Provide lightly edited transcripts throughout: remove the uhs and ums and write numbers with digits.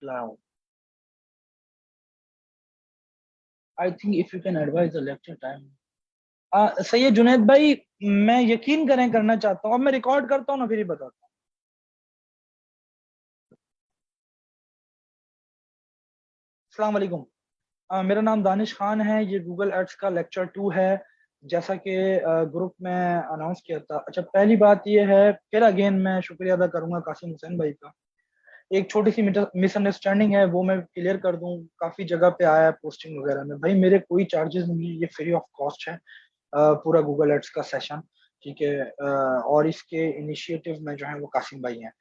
cloud. I think if you can advise the lecture time. सही है जुनैद भाई, मैं यकीन करें करना चाहता हूँ। अब मैं रिकॉर्ड करता हूँ ना, फिर ही बताता हूँ। अस्सलाम वालेकुम। मेरा नाम दानिश खान है। ये गूगल एड्स का लेक्चर 2 है, जैसा कि ग्रुप में अनाउंस किया था। अच्छा, पहली बात ये है, फिर अगेन मैं शुक्रिया अदा करूंगा कासिम हुसैन भाई का। एक छोटी सी मिसअंडरस्टैंडिंग है, वो मैं क्लियर कर दूं। काफी जगह पे आया है पोस्टिंग वगैरह में। भाई मेरे कोई चार्जेस नहीं है, ये फ्री ऑफ कॉस्ट है पूरा गूगल एड्स का सेशन। ठीक है। और इसके इनिशिएटिव में जो है वो कासिम भाई हैं।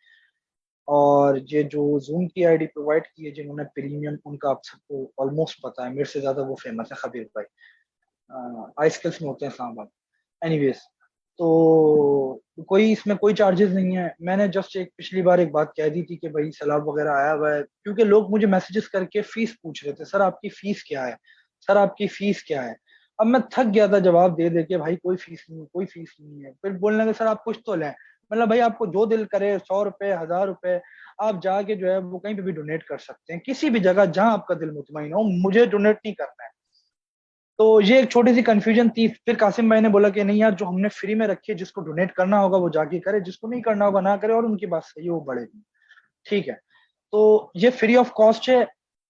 और ये जो जूम की आईडी प्रोवाइड की है जिन्होंने प्रीमियम, उनका आप सबको ऑलमोस्ट पता है, मेरे से ज्यादा वो फेमस है, खबीर भाई। आई स्किल्स में होते हैं इस्लामाबाद। एनीवेज, तो कोई इसमें कोई चार्जेस नहीं है। मैंने जस्ट एक पिछली बार एक बात कह दी थी कि भाई सैलाब वगैरह आया हुआ है, क्योंकि लोग मुझे मैसेजेस करके फीस पूछ रहे थे, सर आपकी फीस क्या है, सर आपकी फीस क्या है। अब मैं थक गया था जवाब दे दे के, भाई कोई फीस नहीं है, कोई फीस नहीं है। फिर बोलने लगे सर आप कुछ तो लें। मतलब भाई आपको जो दिल करे, 100 रुपए, 1000 रुपए, आप जाके जो है वो कहीं पे भी डोनेट कर सकते हैं, किसी भी जगह जहां आपका दिल मुतमईन हो। मुझे डोनेट नहीं करना है। तो ये एक छोटी सी कंफ्यूजन थी। फिर कासिम भाई ने बोला कि नहीं यार, जो हमने फ्री में रखी है, जिसको डोनेट करना होगा वो जाके करे, जिसको नहीं करना होगा ना करे, और उनकी बात सही है, वो बढ़ेगी। ठीक है। तो ये फ्री ऑफ कॉस्ट है,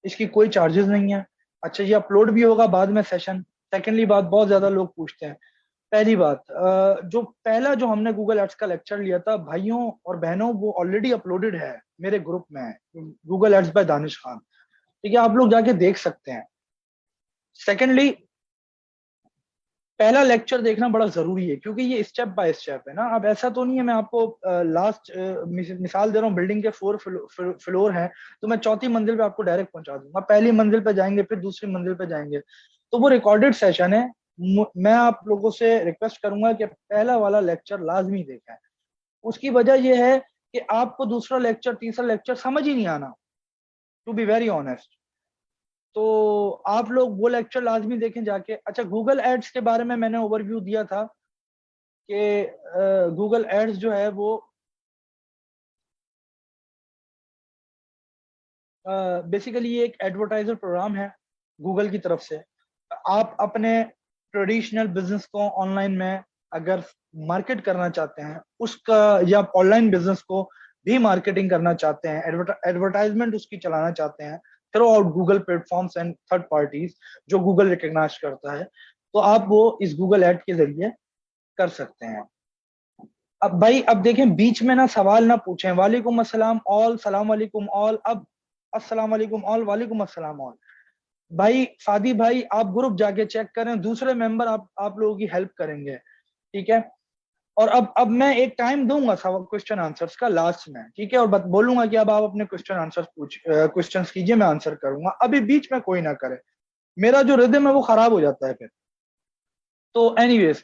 इसकी कोई चार्जेस नहीं है। अच्छा, ये अपलोड भी होगा बाद में सेशन। सेकेंडली बात, बहुत ज्यादा लोग पूछते हैं। पहली बात, जो पहला जो हमने गूगल एड्स का लेक्चर लिया था भाइयों और बहनों, वो ऑलरेडी अपलोडेड है मेरे ग्रुप में, Google ads by Danish Khan. ठीक है, आप लोग जाके देख सकते हैं। सेकेंडली, पहला लेक्चर देखना बड़ा जरूरी है, क्योंकि ये स्टेप बाय स्टेप है ना। अब ऐसा तो नहीं है, मैं आपको लास्ट मिसाल दे रहा हूँ, बिल्डिंग के 4 फ्लोर हैं, तो मैं चौथी मंजिल पे आपको डायरेक्ट पहुंचा दूंगा। पहली मंजिल पे जाएंगे, फिर दूसरी मंजिल पे जाएंगे। तो वो रिकॉर्डेड सेशन है। मैं आप लोगों से रिक्वेस्ट करूंगा कि पहला वाला लेक्चर लाजमी देखें। उसकी वजह यह है कि आपको दूसरा लेक्चर, तीसरा लेक्चर समझ ही नहीं आना, टू बी वेरी ऑनेस्ट। तो आप लोग वो लेक्चर लाजमी देखें जाके। अच्छा, गूगल एड्स के बारे में मैंने ओवरव्यू दिया था कि गूगल एड्स जो है वो बेसिकली ये एक एडवर्टाइजर प्रोग्राम है गूगल की तरफ से। आप अपने ट्रेडिशनल बिजनेस को ऑनलाइन में अगर मार्केट करना चाहते हैं उसका, या ऑनलाइन बिजनेस को भी मार्केटिंग करना चाहते हैं, एडवर्टाइजमेंट उसकी चलाना चाहते हैं through out Google platforms and third parties जो गूगल रिकग्नाइज करता है, तो आप वो इस गूगल एड के जरिए कर सकते हैं। अब भाई, अब देखें, बीच में ना सवाल ना पूछें, वालेकुम अस्सलाम ऑल, सलाम वालेकुम ऑल, अब अस्सलाम वालेकुम ऑल, वालेकुम अस्सलाम ऑल। भाई सादी भाई, आप ग्रुप जाके चेक करें, दूसरे मेंबर आप लोगों की हेल्प करेंगे। ठीक है। और अब मैं एक टाइम दूंगा क्वेश्चन आंसर्स का लास्ट में, ठीक है, और बोलूंगा कि अब आप अपने क्वेश्चन आंसर्स क्वेश्चन कीजिए, मैं आंसर करूंगा। अभी बीच में कोई ना करे, मेरा जो रिदम है वो खराब हो जाता है फिर। तो एनीवेज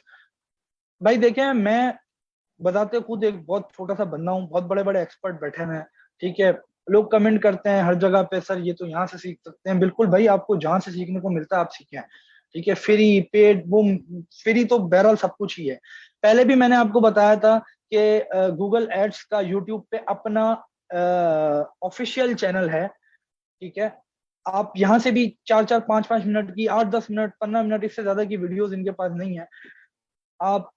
भाई, देखें, मैं बताते खुद एक बहुत छोटा सा बंदा हूँ, बहुत बड़े बड़े एक्सपर्ट बैठे हुए हैं। ठीक है। लोग कमेंट करते हैं हर जगह पे, सर ये तो यहाँ से सीख सकते हैं। बिल्कुल भाई, आपको जहां से सीखने को मिलता है आप सीखें। ठीक है, फ्री पेड वो, फ्री तो बहरहाल सब कुछ ही है। पहले भी मैंने आपको बताया था कि गूगल एड्स का यूट्यूब पे अपना ऑफिशियल चैनल है। ठीक है। आप यहाँ से भी 4-4, 5-5 मिनट की, 8-10 मिनट, 15 मिनट, इससे ज्यादा की वीडियोस इनके पास नहीं है। आप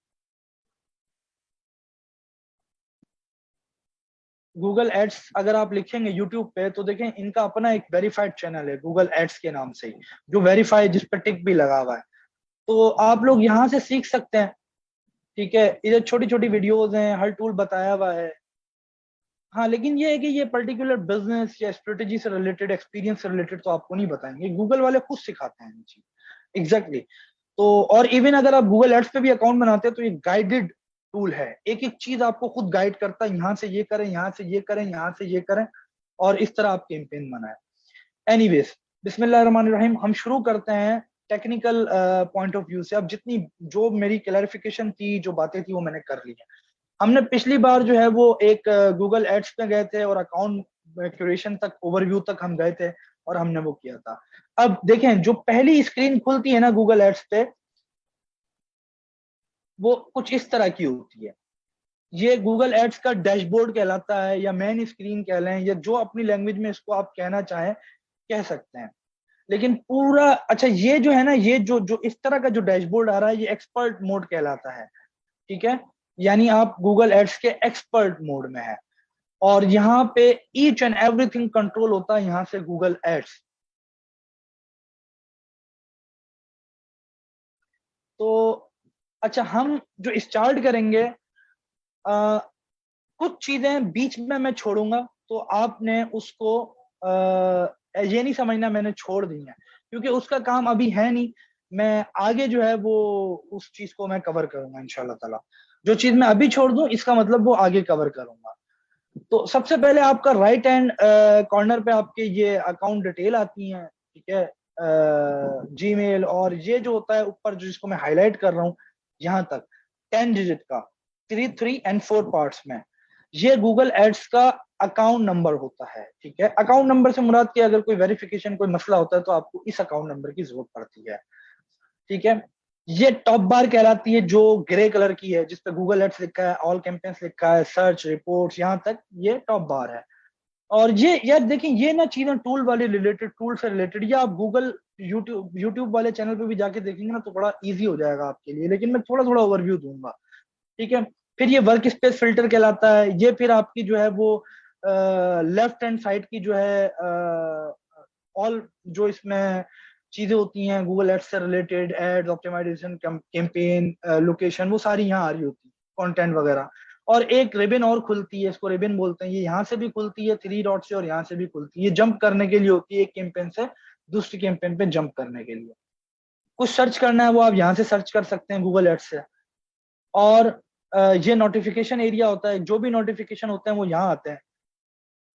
गूगल एड्स अगर आप लिखेंगे यूट्यूब पे, तो देखें इनका अपना एक वेरीफाइड चैनल है गूगल एड्स के नाम से ही, जो वेरीफाइड, जिस पर टिक भी लगा हुआ है। तो आप लोग यहाँ से सीख सकते हैं। ठीक है, इधर छोटी छोटी वीडियोस हैं, हर टूल बताया हुआ है। हाँ, लेकिन ये है कि ये पर्टिकुलर बिजनेस या स्ट्रेटेजी से रिलेटेड, एक्सपीरियंस से रिलेटेड तो आपको नहीं बताएंगे, गूगल वाले खुद सिखाते हैं ये चीज। एग्जैक्टली। तो और इवन अगर आप गूगल एड्स पे भी अकाउंट बनाते हैं, तो ये गाइडेड टूल है, एक एक चीज आपको खुद गाइड करता है, यहाँ से ये करें, यहाँ से ये करें, यहाँ से ये करें, और इस तरह आप कैंपेन बनाएं। एनीवेज, बिस्मिल्लाहिर्रहमानिर्रहीम, हम शुरू करते हैं टेक्निकल पॉइंट ऑफ व्यू से। अब जितनी जो मेरी क्लैरिफिकेशन थी, जो बातें थी, वो मैंने कर ली है। हमने पिछली बार जो है वो एक गूगल एड्स पे गए थे, और अकाउंट क्यूरेशन तक, ओवरव्यू तक हम गए थे, और हमने वो किया था। अब देखें, जो पहली स्क्रीन खुलती है ना गूगल एड्स पे, वो कुछ इस तरह की होती है। ये गूगल एड्स का डैशबोर्ड कहलाता है, या मेन स्क्रीन कह लें, या जो अपनी लैंग्वेज में इसको आप कहना चाहें कह सकते हैं। लेकिन पूरा अच्छा ये जो है ना, ये जो जो इस तरह का जो डैशबोर्ड आ रहा है ये एक्सपर्ट मोड कहलाता है, ठीक है। यानी आप गूगल एड्स के एक्सपर्ट मोड में है, और यहाँ पे ईच एंड एवरीथिंग कंट्रोल होता है यहाँ से गूगल एड्स। तो अच्छा, हम जो स्टार्ट करेंगे, आ, कुछ चीजें बीच में मैं छोड़ूंगा, तो आपने उसको ये नहीं समझना मैंने छोड़ दी है, क्योंकि उसका काम अभी है नहीं। मैं आगे जो है वो उस चीज को मैं कवर करूंगा इंशाल्लाह ताला। जो चीज मैं अभी छोड़ दूं इसका मतलब वो आगे कवर करूंगा। तो सबसे पहले आपका राइट हैंड कॉर्नर पे आपके ये अकाउंट डिटेल आती हैं, ठीक है। जीमेल, और ये जो होता है ऊपर जो जिसको मैं हाईलाइट कर रहा हूँ यहाँ तक 10 डिजिट का, 3 3 और 4 पार्ट्स में, ये गूगल एड्स का अकाउंट नंबर होता है, ठीक है। अकाउंट नंबर से मुराद कि अगर कोई वेरिफिकेशन कोई मसला होता है तो आपको इस अकाउंट नंबर की जरूरत पड़ती है, ठीक है। ये टॉप बार कहलाती है जो ग्रे कलर की है, जिसपे गूगल एड्स लिखा है, ऑल कैंपेन्स लिखा है, सर्च रिपोर्ट्स, यहाँ तक ये टॉप बार है। और ये यार देखिए, ये ना चीजें टूल वाले रिलेटेड, टूल से रिलेटेड, या आप गूगल यूट्यूब वाले चैनल पे भी जाके देखेंगे ना तो बड़ा इजी हो जाएगा आपके लिए, लेकिन मैं थोड़ा थोड़ा ओवरव्यू दूंगा, ठीक है। फिर ये वर्क स्पेस फिल्टर कहलाता है। ये फिर आपकी जो है वो लेफ्ट हैंड साइड की जो है ऑल जो इसमें चीजें होती हैं गूगल एड्स से related, ads optimization, campaign, location, वो सारी यहाँ आ रही होती है, कंटेंट वगैरह। और एक रिबन और खुलती है, इसको रिबन बोलते हैं, ये यहाँ से भी खुलती है 3 डॉट से, और यहाँ से भी खुलती है, ये जंप करने के लिए होती है, एक कैंपेन से दूसरी कैंपेन पे जंप करने के लिए। कुछ सर्च करना है वो आप यहाँ से सर्च कर सकते हैं गूगल एड्स से। और ये नोटिफिकेशन एरिया होता है, जो भी नोटिफिकेशन होते हैं वो यहाँ आते हैं,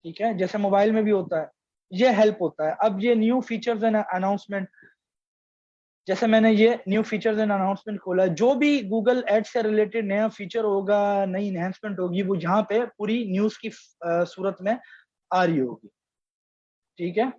ठीक है, जैसे मोबाइल में भी होता है। ये हेल्प होता है। अब ये न्यू फीचर्स एंड अनाउंसमेंट, जैसे मैंने ये न्यू फीचर्स एंड अनाउंसमेंट खोला, जो भी गूगल एड से रिलेटेड नया फीचर होगा, नई इनहेंसमेंट होगी, वो यहाँ पे पूरी न्यूज की सूरत में आ रही होगी, ठीक है।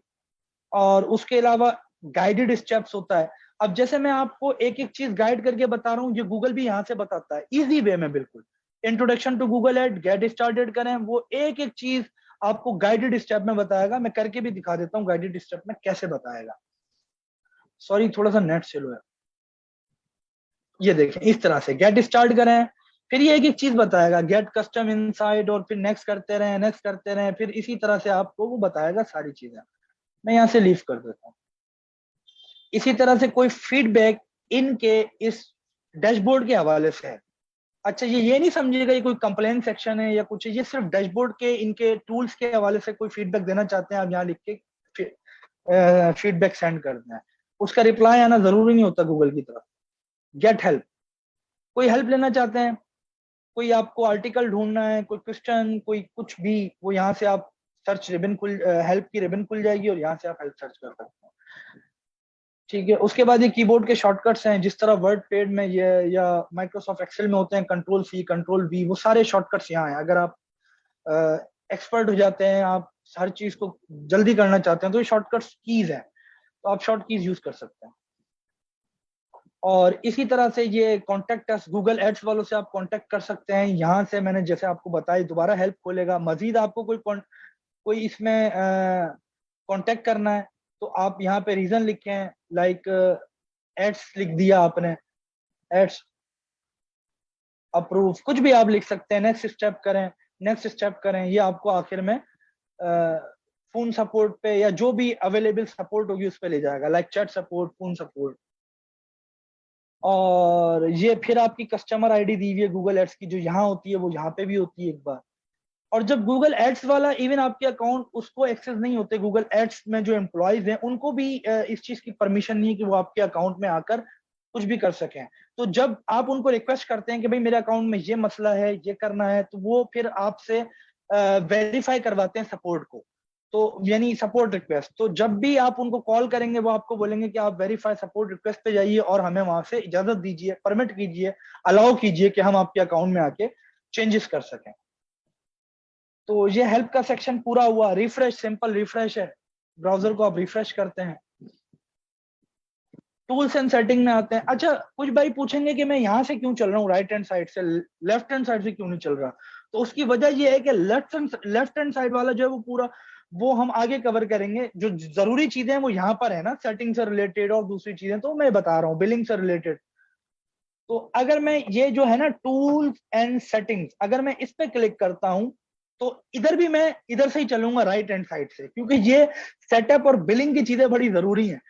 और उसके अलावा गाइडेड स्टेप्स होता है। अब जैसे मैं आपको एक एक चीज गाइड करके बता रहा हूँ, ये गूगल भी यहाँ से बताता है इजी वे में, बिल्कुल। Introduction to Google ad, get started करें, वो एक एक चीज आपको गाइडेड स्टेप में बताएगा। मैं करके भी दिखा देता हूँ गाइडेड स्टेप में कैसे बताएगा। सॉरी, थोड़ा सा नेट स्लो है। ये देखें, इस तरह से गेट स्टार्ट करें, फिर ये एक एक चीज बताएगा, गेट कस्टम इनसाइट, और फिर नेक्स्ट करते रहें, नेक्स्ट करते रहें, फिर इसी तरह से आपको वो बताएगा सारी चीजें। मैं यहाँ से लीव कर देता हूँ। इसी तरह से कोई फीडबैक इनके इस डैशबोर्ड के हवाले से है। अच्छा, ये नहीं समझिएगा ये कोई कंप्लेन सेक्शन है या कुछ है, ये सिर्फ डैशबोर्ड के इनके टूल्स के हवाले से कोई फीडबैक देना चाहते हैं, आप यहाँ लिख के फीडबैक सेंड कर दें। उसका रिप्लाई आना जरूरी नहीं होता गूगल की तरफ। गेट हेल्प, कोई हेल्प लेना चाहते हैं, कोई आपको आर्टिकल ढूंढना है, कोई क्वेश्चन, कोई कुछ भी, वो यहाँ से आप सर्च रिबन खुल हेल्प की रिबन खुल जाएगी, और यहाँ से आप हेल्प सर्च कर सकते हैं, ठीक है। उसके बाद ये कीबोर्ड के शॉर्टकट्स हैं, जिस तरह वर्ड पैड में ये या माइक्रोसॉफ्ट एक्सेल में होते हैं, कंट्रोल सी, कंट्रोल वी, वो सारे शॉर्टकट्स यहाँ हैं। अगर आप एक्सपर्ट हो जाते हैं, आप हर चीज को जल्दी करना चाहते हैं, तो ये शॉर्टकट्स कीज हैं, तो आप शॉर्ट कीज यूज कर सकते हैं। और इसी तरह से ये कॉन्टेक्ट अस, गूगल एड्स वालों से आप कॉन्टेक्ट कर सकते हैं यहाँ से। मैंने जैसे आपको बताया, दोबारा हेल्प खोलेगा। मजीद आपको कोई इसमें कॉन्टेक्ट करना है तो आप यहाँ पे रीजन लिखें, लाइक एड्स लिख दिया आपने, एड्स अप्रूव, कुछ भी आप लिख सकते हैं। नेक्स्ट स्टेप करें, नेक्स्ट स्टेप करें, ये आपको आखिर में फोन सपोर्ट पे या जो भी अवेलेबल सपोर्ट होगी उस पर ले जाएगा, like chat support, phone support. और ये फिर आपकी कस्टमर आईडी दी हुई है गूगल एड्स की, जो यहाँ होती है वो यहाँ पे भी होती है एक बार। और जब गूगल एड्स वाला इवन आपके अकाउंट उसको एक्सेस नहीं होते, गूगल एड्स में जो एम्प्लॉयज हैं उनको भी इस चीज की परमिशन नहीं है कि वो आपके अकाउंट में आकर कुछ भी कर सकें। तो जब आप उनको रिक्वेस्ट करते हैं कि भाई मेरे अकाउंट में ये मसला है, ये करना है, तो वो फिर आपसे वेरीफाई करवाते हैं सपोर्ट को, तो यानी सपोर्ट रिक्वेस्ट। तो जब भी आप उनको कॉल करेंगे वो आपको बोलेंगे कि आप वेरीफाई सपोर्ट रिक्वेस्ट पे जाइए और हमें वहां से इजाजत दीजिए, परमिट कीजिए, अलाउ कीजिए कि हम आपके अकाउंट में आके चेंजेस कर सकें। तो ये हेल्प का सेक्शन पूरा हुआ। रिफ्रेश, सिंपल रिफ्रेश है, ब्राउजर को आप रिफ्रेश करते हैं। टूल्स एंड सेटिंग में आते हैं। अच्छा, कुछ भाई पूछेंगे कि मैं यहाँ से क्यों चल रहा हूँ, राइट हैंड साइड से लेफ्ट हैंड साइड से क्यों नहीं चल रहा? तो उसकी वजह ये है कि लेफ्ट हैंड साइड वाला जो है वो पूरा, वो हम आगे कवर करेंगे। जो जरूरी चीजें हैं वो यहाँ पर है ना, सेटिंग से रिलेटेड और दूसरी चीजें तो मैं बता रहा हूँ, बिलिंग से रिलेटेड। तो अगर मैं ये जो है ना टूल्स एंड सेटिंग्स, अगर मैं इस पे क्लिक करता हूं तो इधर भी मैं इधर से ही चलूंगा राइट हैंड साइड से, क्योंकि ये सेटअप और बिलिंग की चीजें बड़ी जरूरी हैं।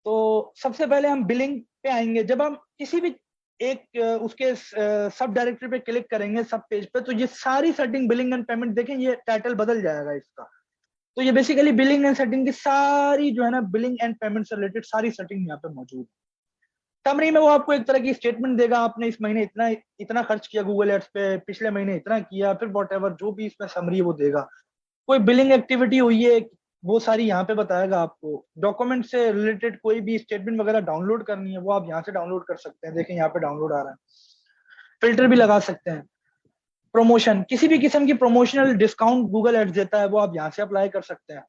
तो सबसे पहले हम बिलिंग पे आएंगे। जब हम किसी भी एक उसके सब डायरेक्टरी पे क्लिक करेंगे, सब पेज पे, तो ये सारी सेटिंग बिलिंग एंड पेमेंट, देखें ये टाइटल बदल जाएगा इसका। तो ये बेसिकली बिलिंग एंड सेटिंग की सारी जो है ना, बिलिंग एंड पेमेंट से रिलेटेड सारी सेटिंग यहाँ पे मौजूद है। समरी में वो आपको एक तरह की स्टेटमेंट देगा, आपने इस महीने इतना इतना खर्च किया गूगल एड्स पे, पिछले महीने इतना किया, फिर वॉट एवर जो भी इसमें समरी है वो देगा। कोई बिलिंग एक्टिविटी हुई है वो सारी यहाँ पे बताएगा आपको। डॉक्यूमेंट से रिलेटेड कोई भी स्टेटमेंट वगैरह डाउनलोड करनी है वो आप यहाँ से डाउनलोड कर सकते हैं, देखें यहाँ पे डाउनलोड आ रहा है। फिल्टर भी लगा सकते हैं। प्रमोशन, किसी भी किस्म की प्रमोशनल डिस्काउंट गूगल एड्स देता है वो आप यहाँ से अप्लाई कर सकते हैं।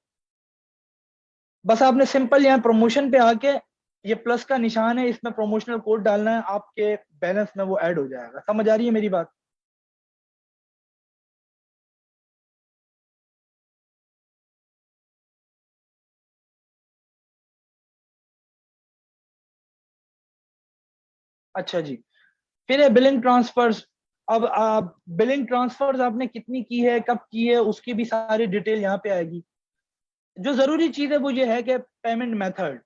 बस आपने सिंपल यहाँ प्रमोशन पे आके, ये प्लस का निशान है, इसमें प्रमोशनल कोड डालना है, आपके बैलेंस में वो ऐड हो जाएगा। समझ आ रही है मेरी बात? अच्छा जी। फिर है बिलिंग ट्रांसफर्स। अब आप बिलिंग ट्रांसफर्स आपने कितनी की है, कब की है, उसकी भी सारी डिटेल यहाँ पे आएगी। जो जरूरी चीज है वो ये है कि पेमेंट मेथड।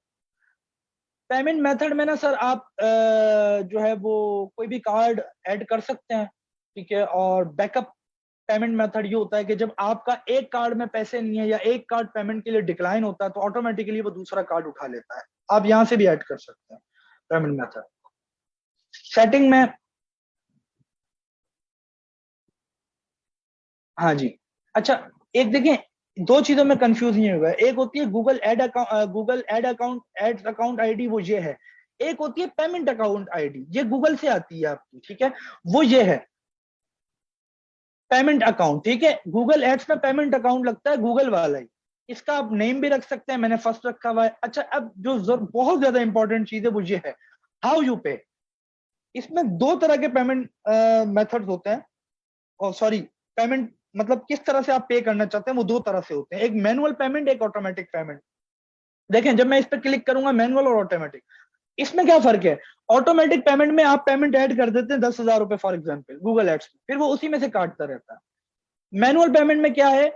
पेमेंट मेथड में ना सर आप जो है वो कोई भी कार्ड ऐड कर सकते हैं, ठीक है। और बैकअप पेमेंट मेथड ये होता है कि जब आपका एक कार्ड में पैसे नहीं है या एक कार्ड पेमेंट के लिए डिक्लाइन होता है तो ऑटोमेटिकली वो दूसरा कार्ड उठा लेता है। आप यहां से भी ऐड कर सकते हैं पेमेंट मेथड सेटिंग में। हाँ जी। अच्छा, एक देखें, दो चीजों में कंफ्यूज नहीं होगा। एक होती है Google ad account, ad account ID, वो ये है। एक होती है पेमेंट अकाउंट आईडी, ये गूगल से आती है आपकी, ठीक है। वो ये है पेमेंट अकाउंट, ठीक है। गूगल एड्स में पेमेंट अकाउंट लगता है गूगल वाला ही। इसका आप नेम भी रख सकते हैं, मैंने फर्स्ट रखा हुआ है। अच्छा, अब जो बहुत ज्यादा इंपॉर्टेंट चीज है वो ये है, हाउ यू पे। इसमें दो तरह के पेमेंट मेथड्स होते हैं, और सॉरी, पेमेंट मतलब किस तरह से आप पे करना चाहते हैं वो दो तरह से होते हैं, एक मैनुअल पेमेंट, एक ऑटोमेटिक पेमेंट। देखें, जब मैं इस पर क्लिक करूंगा मैनुअल और ऑटोमेटिक, इसमें क्या फर्क है? ऑटोमेटिक पेमेंट में आप पेमेंट ऐड कर देते हैं 10,000 रुपए फॉर एग्जाम्पल गूगल एड्स, फिर वो उसी में से काटता रहता है। मैनुअल पेमेंट में क्या है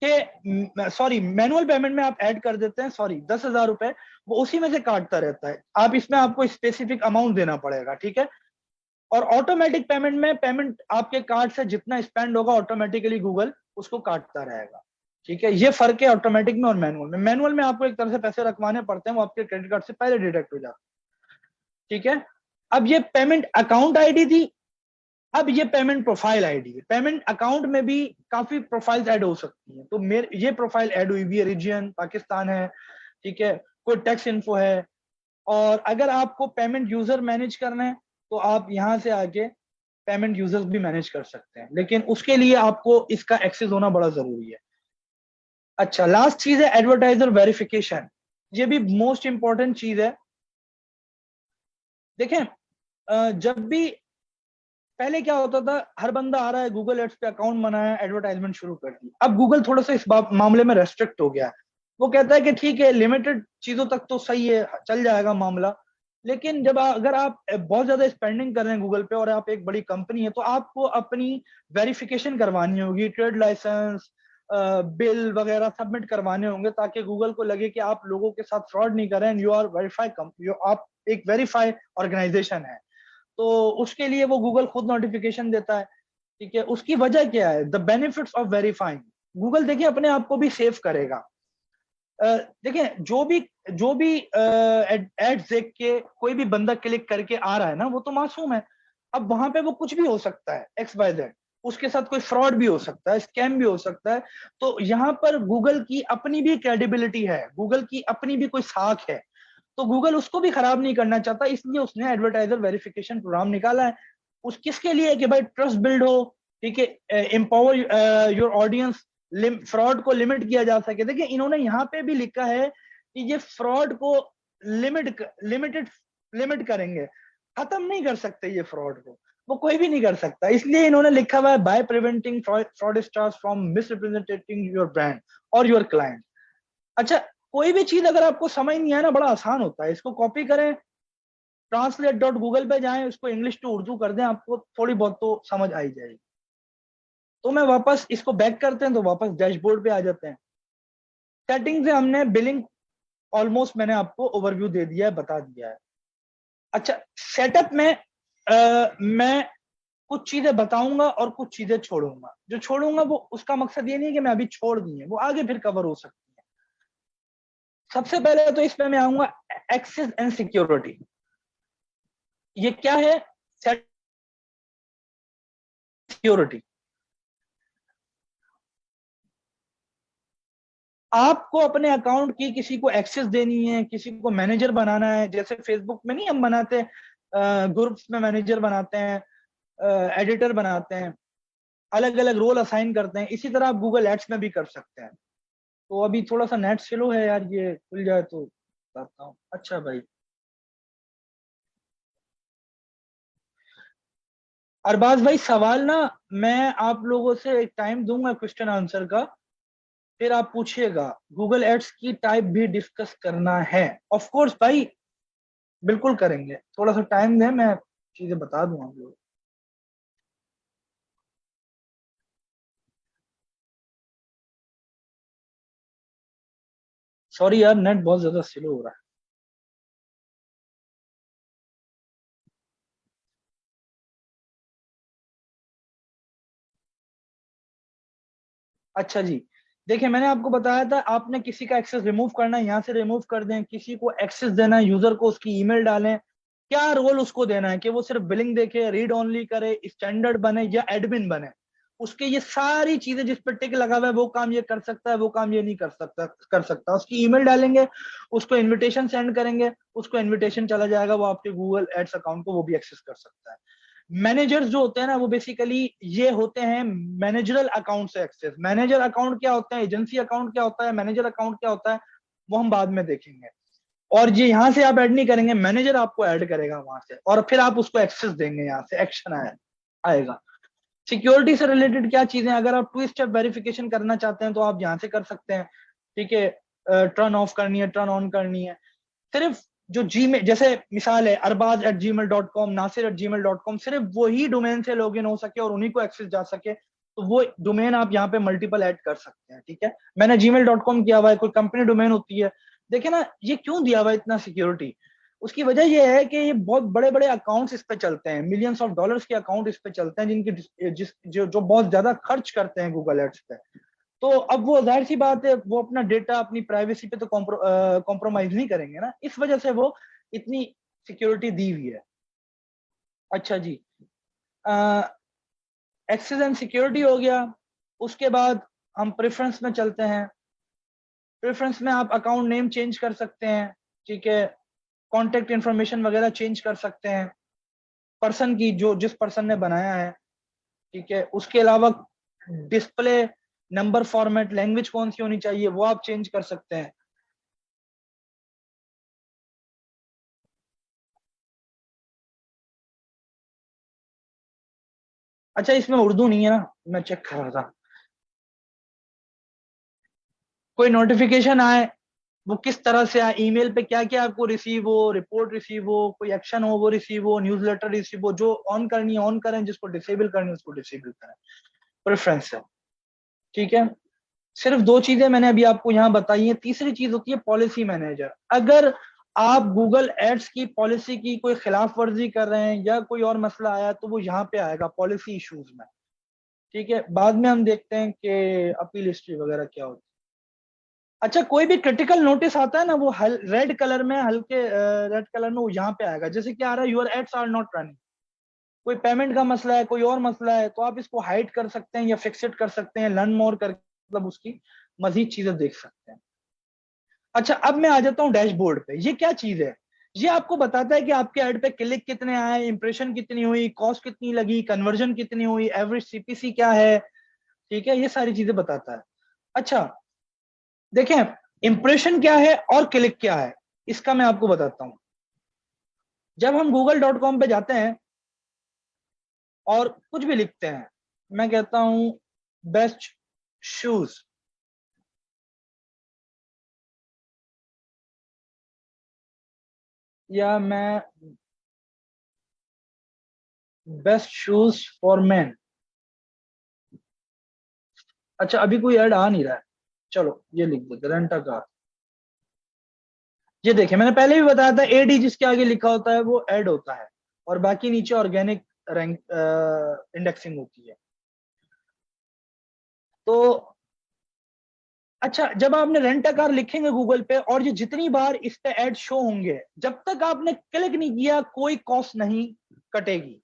कि सॉरी, मैनुअल पेमेंट में आप ऐड कर देते हैं, सॉरी, 10,000 रुपए, वो उसी में से काटता रहता है। आप इसमें आपको स्पेसिफिक अमाउंट देना पड़ेगा, ठीक है। और ऑटोमेटिक पेमेंट में पेमेंट आपके कार्ड से जितना स्पेंड होगा ऑटोमेटिकली गूगल उसको काटता रहेगा, ठीक है। ये फर्क है ऑटोमेटिक में और मैनुअल में। मैनुअल में आपको एक तरह से पैसे रखवाने पड़ते हैं, वो आपके क्रेडिट कार्ड से पहले डिडक्ट हो जाते हैं, ठीक है। अब ये पेमेंट अकाउंट आईडी थी, अब ये पेमेंट प्रोफाइल आईडी है। पेमेंट अकाउंट में भी काफी प्रोफाइल्स ऐड हो सकती हैं, तो मेरे ये प्रोफाइल ऐड हुई भी है, रीजन पाकिस्तान है, ठीक है। कोई टैक्स इन्फो है। और अगर आपको पेमेंट यूजर मैनेज करना है तो आप यहां से आके पेमेंट यूजर्स भी मैनेज कर सकते हैं, लेकिन उसके लिए आपको इसका एक्सेस होना बड़ा जरूरी है। अच्छा, लास्ट चीज है एडवर्टाइजर वेरिफिकेशन। ये भी मोस्ट इंपॉर्टेंट चीज है। देखें, जब भी पहले क्या होता था, हर बंदा आ रहा है गूगल एड्स पे अकाउंट बनाया, एडवर्टाइजमेंट शुरू कर दी। अब गूगल थोड़ा सा इस मामले में रेस्ट्रिक्ट हो गया है। वो कहता है कि ठीक है, लिमिटेड चीजों तक तो सही है, चल जाएगा मामला। लेकिन जब अगर आप बहुत ज्यादा स्पेंडिंग कर रहे हैं गूगल पे और आप एक बड़ी कंपनी है, तो आपको अपनी वेरिफिकेशन करवानी होगी, ट्रेड लाइसेंस, बिल वगैरह सबमिट करवाने होंगे, ताकि गूगल को लगे कि आप लोगों के साथ फ्रॉड नहीं कर रहे हैं, यू आर वेरीफाइड कंपनी, आप एक वेरीफाइड ऑर्गेनाइजेशन है। तो उसके लिए वो गूगल खुद नोटिफिकेशन देता है, ठीक है। उसकी वजह क्या है? The benefits of verifying. Google देखिए अपने आप को भी सेव करेगा। देखें, जो भी एड्स देख के कोई भी बंदा क्लिक करके आ रहा है ना, वो तो मासूम है। अब वहां पे वो कुछ भी हो सकता है, एक्स वाई जेड, उसके साथ कोई फ्रॉड भी हो सकता है, स्कैम भी हो सकता है। तो यहाँ पर गूगल की अपनी भी क्रेडिबिलिटी है, गूगल की अपनी भी कोई साख है। तो गूगल उसको भी खराब नहीं करना चाहता, इसलिए उसने एडवर्टाइजर वेरिफिकेशन प्रोग्राम निकाला है। उस किसके लिए? कि भाई ट्रस्ट बिल्ड हो, ठीक है, एम्पावर योर ऑडियंस, फ्रॉड को लिमिट किया जा सके। देखिए, इन्होंने यहाँ पे भी लिखा है कि ये फ्रॉड को लिमिटेड लिमिट करेंगे, खत्म नहीं कर सकते ये फ्रॉड को, वो कोई भी नहीं कर सकता। इसलिए इन्होंने लिखा हुआ है by preventing fraudsters from misrepresenting your brand और योर क्लाइंट। अच्छा, कोई भी चीज अगर आपको समझ नहीं आया ना, बड़ा आसान होता है, इसको कॉपी करें, translate.google पे जाएं, उसको इंग्लिश टू उर्दू कर दें, आपको थोड़ी बहुत तो समझ आई जाएगी। तो मैं वापस इसको बैक करते हैं, तो वापस डैशबोर्ड पे आ जाते हैं। सेटिंग से हमने बिलिंग ऑलमोस्ट मैंने आपको ओवरव्यू दे दिया है, बता दिया है। अच्छा, सेटअप में मैं कुछ चीजें बताऊंगा और कुछ चीजें छोड़ूंगा। जो छोड़ूंगा वो उसका मकसद ये नहीं है कि मैं अभी छोड़ दी है, वो आगे फिर कवर हो सकती है। सबसे पहले तो इसमें मैं आऊंगा एक्सेस एंड सिक्योरिटी। ये क्या है? सिक्योरिटी। आपको अपने अकाउंट की किसी को एक्सेस देनी है, किसी को मैनेजर बनाना है, जैसे फेसबुक में नहीं हम बनाते ग्रुप्स में मैनेजर बनाते हैं, एडिटर बनाते हैं, अलग अलग रोल असाइन करते हैं, इसी तरह आप गूगल एड्स में भी कर सकते हैं। तो अभी थोड़ा सा नेट स्लो है यार, ये खुल जाए तो बताता हूँ। अच्छा भाई, अरबाज भाई सवाल ना, मैं आप लोगों से एक टाइम दूंगा क्वेश्चन आंसर का, फिर आप पूछिएगा। गूगल एड्स की टाइप भी डिस्कस करना है, ऑफ कोर्स भाई, बिल्कुल करेंगे। थोड़ा सा टाइम दें, मैं चीजें बता दूं आप लोग। सॉरी यार, नेट बहुत ज्यादा स्लो हो रहा है। अच्छा जी, देखिए मैंने आपको बताया था, आपने किसी का एक्सेस रिमूव करना है, यहाँ से रिमूव कर दें। किसी को एक्सेस देना है, यूजर को उसकी ईमेल डालें। क्या रोल उसको देना है कि वो सिर्फ बिलिंग देखे, रीड ओनली करे, स्टैंडर्ड बने या एडमिन बने, उसके ये सारी चीजें जिस पर टिक लगा हुआ है, वो काम ये कर सकता है, वो काम ये नहीं कर सकता। उसकी ईमेल डालेंगे, उसको इनविटेशन सेंड करेंगे, उसको इनविटेशन चला जाएगा, वो आपके गूगल एड्स अकाउंट को वो भी एक्सेस कर सकता है। मैनेजर्स जो होते हैं ना, वो बेसिकली ये होते हैं मैनेजरल अकाउंट से एक्सेस। मैनेजर अकाउंट क्या होता है, एजेंसी अकाउंट क्या होता है, मैनेजर अकाउंट क्या होता है, वो हम बाद में देखेंगे। और ये यहाँ से आप ऐड नहीं करेंगे, मैनेजर आपको ऐड करेगा वहां से, और फिर आप उसको एक्सेस देंगे, यहाँ से एक्शन आएगा। सिक्योरिटी से रिलेटेड क्या चीजें, अगर आप टू स्टेप वेरिफिकेशन करना चाहते हैं तो आप यहाँ से कर सकते हैं। ठीक है, टर्न ऑफ करनी है, टर्न ऑन करनी है। सिर्फ जो जीमेल, जैसे मिसाल है arbaz@gmail.com, nasir@gmail.com, सिर्फ वही डोमेन से लॉगिन हो सके और उन्हीं को एक्सेस जा सके, तो वो डोमेन आप यहाँ पे मल्टीपल ऐड कर सकते हैं। ठीक है, मैंने gmail.com किया हुआ है, कोई कंपनी डोमेन होती है। देखिए ना, ये क्यों दिया हुआ है इतना सिक्योरिटी? उसकी वजह यह है कि ये बहुत बड़े बड़े अकाउंट्स इस पे चलते हैं, मिलियंस ऑफ डॉलर्स के अकाउंट इस पे चलते हैं, जिनकी जिस जो जो बहुत ज्यादा खर्च करते हैं गूगल एड्स पे। तो अब वो जाहिर सी बात है, वो अपना डेटा, अपनी प्राइवेसी पे तो कॉम्प्रोमाइज नहीं करेंगे ना, इस वजह से वो इतनी सिक्योरिटी दी हुई है। अच्छा जी, एक्सेस एंड सिक्योरिटी हो गया। उसके बाद हम प्रेफरेंस में चलते हैं। प्रेफरेंस में आप अकाउंट नेम चेंज कर सकते हैं। ठीक है, कॉन्टेक्ट इन्फॉर्मेशन वगैरह चेंज कर सकते हैं, पर्सन की, जो जिस पर्सन ने बनाया है। ठीक है, उसके अलावा डिस्प्ले नंबर फॉर्मेट, लैंग्वेज कौन सी होनी चाहिए, वो आप चेंज कर सकते हैं। अच्छा, इसमें उर्दू नहीं है ना, मैं चेक कर रहा था। कोई नोटिफिकेशन आए, वो किस तरह से आए, ईमेल पे क्या क्या आपको रिसीव हो, रिपोर्ट रिसीव हो, कोई एक्शन हो वो रिसीव हो, न्यूज़लेटर रिसीव हो, जो ऑन करनी है ऑन करें, जिसको डिसेबल करनी है उसको डिसेबल करें। प्रेफरेंस है। ठीक है, सिर्फ दो चीजें मैंने अभी आपको यहाँ बताई हैं। तीसरी चीज होती है पॉलिसी मैनेजर। अगर आप गूगल एड्स की पॉलिसी की कोई खिलाफ वर्जी कर रहे हैं या कोई और मसला आया, तो वो यहाँ पे आएगा पॉलिसी इश्यूज में। ठीक है, बाद में हम देखते हैं कि अपील हिस्ट्री वगैरह क्या होती है। अच्छा, कोई भी क्रिटिकल नोटिस आता है ना, वो रेड कलर में, हल्के रेड कलर में वो यहाँ पे आएगा। जैसे क्या आ रहा है, your ads are not running, कोई पेमेंट का मसला है, कोई और मसला है, तो आप इसको हाइड कर सकते हैं या फिक्सेट कर सकते हैं, लर्न मोर कर, मतलब उसकी मजीद चीजें देख सकते हैं। अच्छा, अब मैं आ जाता हूँ डैशबोर्ड पे। ये क्या चीज है? ये आपको बताता है कि आपके ऐड पे क्लिक कितने आए, इंप्रेशन कितनी हुई, कॉस्ट कितनी लगी, कन्वर्जन कितनी हुई, एवरेज सीपीसी क्या है। ठीक है, ये सारी चीजें बताता है। अच्छा, देखें, इंप्रेशन क्या है और क्लिक क्या है, इसका मैं आपको बताता हूं। जब हम google.com पे जाते हैं और कुछ भी लिखते हैं, मैं कहता हूं बेस्ट शूज, या मैं बेस्ट शूज फॉर मैन। अच्छा, अभी कोई ऐड आ नहीं रहा है, चलो ये लिख देते, रेंट अ कार। ये देखिए, मैंने पहले भी बताया था, एडी जिसके आगे लिखा होता है वो ऐड होता है, और बाकी नीचे ऑर्गेनिक रैंक इंडेक्सिंग होती है। तो अच्छा, जब आपने रेंट अ कार लिखेंगे गूगल पे, और ये जितनी बार इस पे ऐड शो होंगे, जब तक आपने क्लिक नहीं किया कोई कॉस्ट नहीं कटेगी।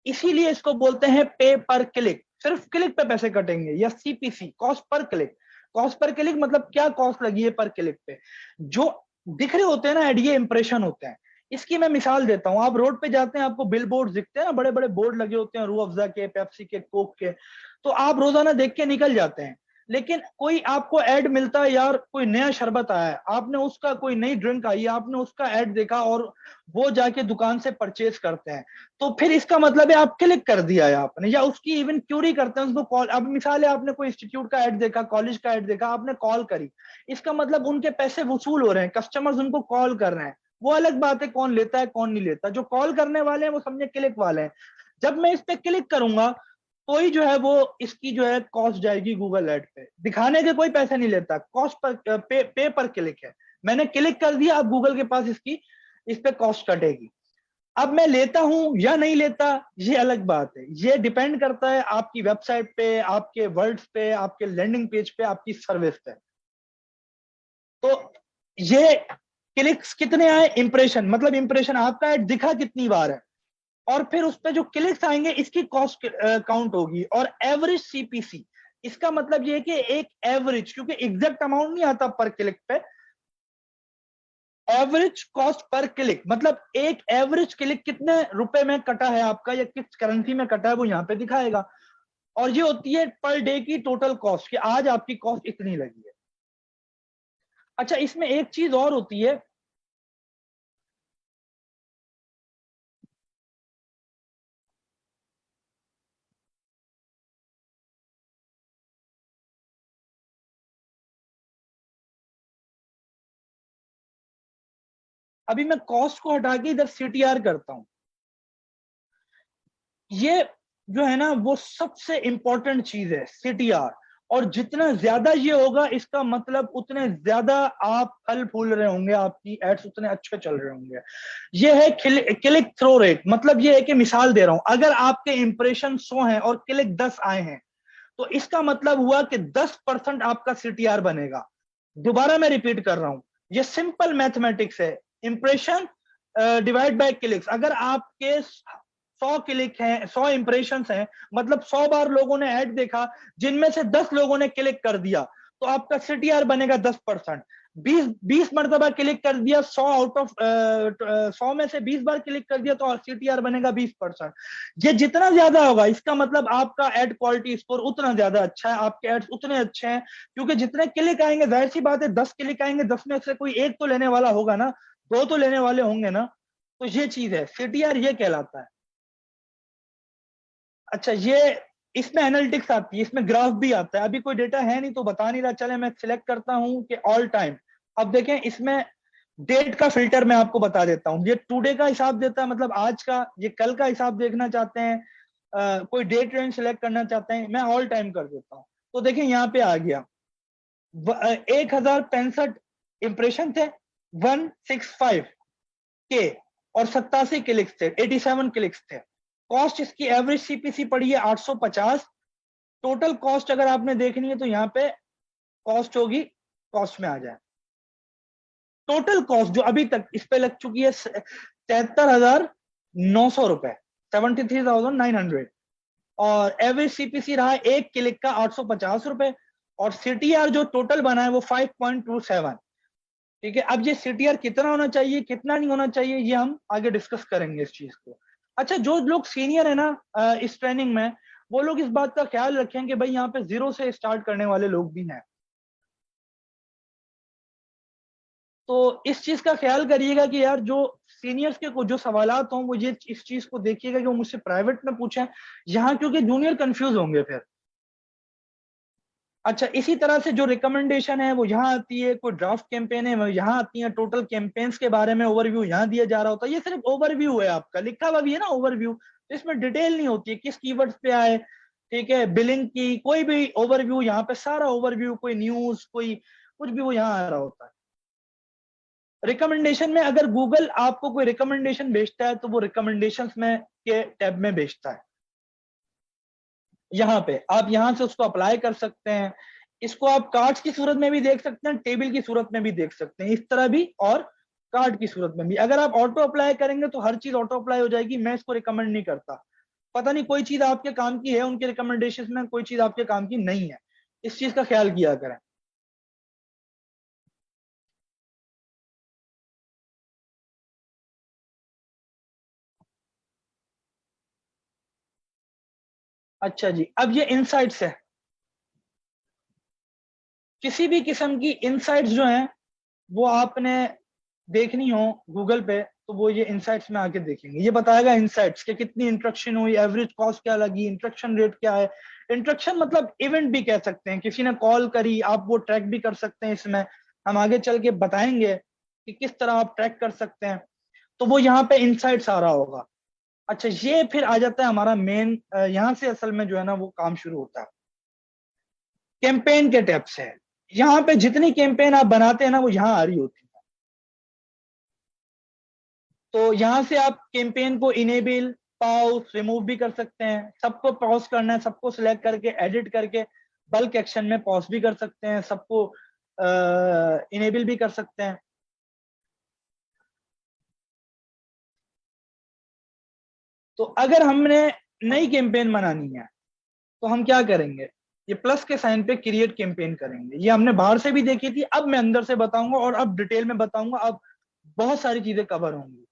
इसीलिए इसको बोलते हैं पे पर क्लिक, सिर्फ क्लिक पे पैसे कटेंगे, या CPC, cost per click. Cost per click मतलब क्या कॉस्ट लगी है पर क्लिक पे। जो दिख रहे होते हैं ना ऐड, ये इंप्रेशन होते हैं। इसकी मैं मिसाल देता हूं, आप रोड पे जाते हैं, आपको बिल बोर्ड दिखते हैं ना, बड़े बड़े बोर्ड लगे होते हैं, रूह अफ़ज़ा के, पेप्सी के, कोक के, तो आप रोजाना देख के निकल जाते हैं। लेकिन कोई आपको ऐड मिलता है, यार कोई नया शरबत आया है, आपने उसका, कोई नई ड्रिंक आई है, आपने उसका ऐड देखा और वो जाके दुकान से परचेज करते हैं, तो फिर इसका मतलब है आप क्लिक कर दिया है आपने, या उसकी इवन क्यूरी करते हैं उसको कॉल। अब मिसाल है, आपने कोई इंस्टीट्यूट का ऐड देखा, कॉलेज का ऐड देखा, आपने कॉल करी, इसका मतलब उनके पैसे वसूल हो रहे हैं, कस्टमर्स उनको कॉल कर रहे हैं। वो अलग बात है कौन लेता है कौन नहीं लेता, जो कॉल करने वाले हैं वो समझे क्लिक वाले हैं। जब मैं इस पे क्लिक करूंगा तो ही जो है वो इसकी जो है कॉस्ट जाएगी गूगल ऐड पे, दिखाने के कोई पैसे नहीं लेता, कॉस्ट पर पे पर क्लिक है। मैंने क्लिक कर दिया, अब गूगल के पास इसकी, इस पे कॉस्ट कटेगी। अब मैं लेता हूं या नहीं लेता, ये अलग बात है, ये डिपेंड करता है आपकी वेबसाइट पे, आपके वर्ड्स पे, आपके लैंडिंग पेज पे, आपकी सर्विस पे। तो ये क्लिक्स कितने आए, इंप्रेशन, मतलब इंप्रेशन आपका ऐड दिखा कितनी बार है, और फिर उस पर जो क्लिक्स आएंगे इसकी कॉस्ट काउंट होगी, और एवरेज सीपीसी, इसका मतलब ये है कि एक एवरेज, क्योंकि एग्जैक्ट अमाउंट नहीं आता पर क्लिक पे, एवरेज कॉस्ट पर क्लिक, मतलब एक एवरेज क्लिक कितने रुपए में कटा है आपका, या किस करेंसी में कटा है, वो यहाँ पे दिखाएगा। और ये होती है पर डे की टोटल कॉस्ट, कि आज आपकी कॉस्ट इतनी लगी है। अच्छा, इसमें एक चीज और होती है, अभी मैं कॉस्ट को हटा के इधर सीटीआर करता हूं। ये जो है ना वो सबसे इंपॉर्टेंट चीज है, सीटीआर। और जितना ज्यादा ये होगा, इसका मतलब उतने ज्यादा आप फल फूल रहे होंगे, आपकी एड्स उतने अच्छे चल रहे होंगे। ये है क्लिक थ्रो रेट, मतलब ये है कि मिसाल दे रहा हूं, अगर आपके इंप्रेशन 100 हैं और क्लिक 10 आए हैं, तो इसका मतलब हुआ कि 10% आपका सीटीआर बनेगा। दोबारा मैं रिपीट कर रहा हूं, ये सिंपल मैथमेटिक्स है, इंप्रेशन डिवाइड बाय क्लिक्स। अगर आपके 100 क्लिक हैं, 100 इंप्रेशन हैं, मतलब 100 बार लोगों ने ऐड देखा, जिनमें से 10 लोगों ने क्लिक कर दिया, तो आपका सीटीआर बनेगा 10%। 20 मरतबा क्लिक कर दिया, 100 आउट ऑफ 100 में से 20 बार क्लिक कर दिया, तो सीटीआर बनेगा 20%। ये जितना ज्यादा होगा, इसका मतलब आपका एड क्वालिटी स्कोर उतना ज्यादा अच्छा है, आपके एड्स उतने अच्छे हैं, क्योंकि जितने क्लिक आएंगे, जाहिर सी बात है 10 क्लिक आएंगे, 10 में से कोई एक तो लेने वाला होगा ना, दो तो लेने वाले होंगे ना। तो ये चीज है, सीटीआर ये कहलाता है। अच्छा, ये इसमें एनालिटिक्स आती है, इसमें ग्राफ भी आता है, अभी कोई डेटा है नहीं तो बता नहीं रहा, चले मैं सिलेक्ट करता हूं कि ऑल टाइम। अब देखें, इसमें डेट का फिल्टर मैं आपको बता देता हूं, ये टुडे का हिसाब देता है, मतलब आज का, ये कल का हिसाब देखना चाहते हैं, कोई डेट रेंज सिलेक्ट करना चाहते हैं, मैं ऑल टाइम कर देता हूं। तो देखें यहाँ पे आ गया, 1065 इंप्रेशन थे, 165 के, और 87 क्लिक्स थे, 87 क्लिक्स थे। कॉस्ट इसकी एवरेज सीपीसी पड़ी है 850। टोटल कॉस्ट अगर आपने देखनी है तो यहाँ पे कॉस्ट होगी, कॉस्ट में आ जाए, टोटल कॉस्ट जो अभी तक इस पे लग चुकी है 73,900 रुपए, 73,900। और एवरेज सीपीसी रहा एक क्लिक का 850 रुपए, और सीटीआर जो टोटल बना है वो 5.27। ठीक है, अब ये सीटीआर कितना होना चाहिए कितना नहीं होना चाहिए, ये हम आगे डिस्कस करेंगे इस चीज को। अच्छा, जो लोग सीनियर है ना इस ट्रेनिंग में, वो लोग इस बात का ख्याल रखें कि भाई यहाँ पे जीरो से स्टार्ट करने वाले लोग भी हैं। तो इस चीज का ख्याल करिएगा कि यार जो सीनियर्स के जो सवालात हों वो ये इस चीज को देखिएगा कि वो मुझसे प्राइवेट में पूछें यहाँ, क्योंकि जूनियर कंफ्यूज होंगे फिर। अच्छा, इसी तरह से जो रिकमेंडेशन है वो यहाँ आती है, कोई ड्राफ्ट कैंपेन है वो यहाँ आती है, टोटल कैंपेन्स के बारे में ओवरव्यू यहाँ दिया जा रहा होता है। ये सिर्फ ओवरव्यू है, आपका लिखा हुआ भी है ना ओवरव्यू, तो इसमें डिटेल नहीं होती है किस कीवर्ड्स पे आए, ठीक है, बिलिंग की कोई भी ओवरव्यू, यहाँ पे सारा ओवरव्यू, कोई न्यूज कोई कुछ भी वो यहाँ आ रहा होता है। रिकमेंडेशन में अगर गूगल आपको कोई रिकमेंडेशन भेजता है तो वो रिकमेंडेशंस में के टैब में भेजता है, यहाँ पे आप यहाँ से उसको अप्लाई कर सकते हैं। इसको आप कार्ड्स की सूरत में भी देख सकते हैं, टेबल की सूरत में भी देख सकते हैं, इस तरह भी, और कार्ड की सूरत में भी। अगर आप ऑटो अप्लाई करेंगे तो हर चीज ऑटो अप्लाई हो जाएगी, मैं इसको रिकमेंड नहीं करता। पता नहीं कोई चीज आपके काम की है उनके रिकमेंडेशन में, कोई चीज आपके काम की नहीं है, इस चीज का ख्याल किया करें। अच्छा जी, अब ये इनसाइट्स है, किसी भी किस्म की इनसाइट्स जो हैं वो आपने देखनी हो गूगल पे तो वो ये इनसाइट्स में आके देखेंगे, ये बताएगा इनसाइट्स के कितनी इंट्रक्शन हुई, एवरेज कॉस्ट क्या लगी, इंट्रक्शन रेट क्या है। इंट्रक्शन मतलब इवेंट भी कह सकते हैं, किसी ने कॉल करी, आप वो ट्रैक भी कर सकते हैं। इसमें हम आगे चल के बताएंगे कि किस तरह आप ट्रैक कर सकते हैं, तो वो यहाँ पे इनसाइट्स आ रहा होगा। अच्छा, ये फिर आ जाता है हमारा मेन, यहाँ से असल में जो है ना वो काम शुरू होता है, कैंपेन के टैब से। यहाँ पे जितनी कैंपेन आप बनाते हैं ना वो यहाँ आ रही होती है। तो यहाँ से आप कैंपेन को इनेबल, पॉज, रिमूव भी कर सकते हैं। सबको पॉज करना है, सबको सिलेक्ट करके एडिट करके बल्क एक्शन में पॉज भी कर सकते हैं, सबको इनेबल भी कर सकते हैं। तो अगर हमने नई कैंपेन बनानी है तो हम क्या करेंगे, ये प्लस के साइन पे क्रिएट कैंपेन करेंगे। ये हमने बाहर से भी देखी थी, अब मैं अंदर से बताऊंगा और अब डिटेल में बताऊंगा, अब बहुत सारी चीजें कवर होंगी।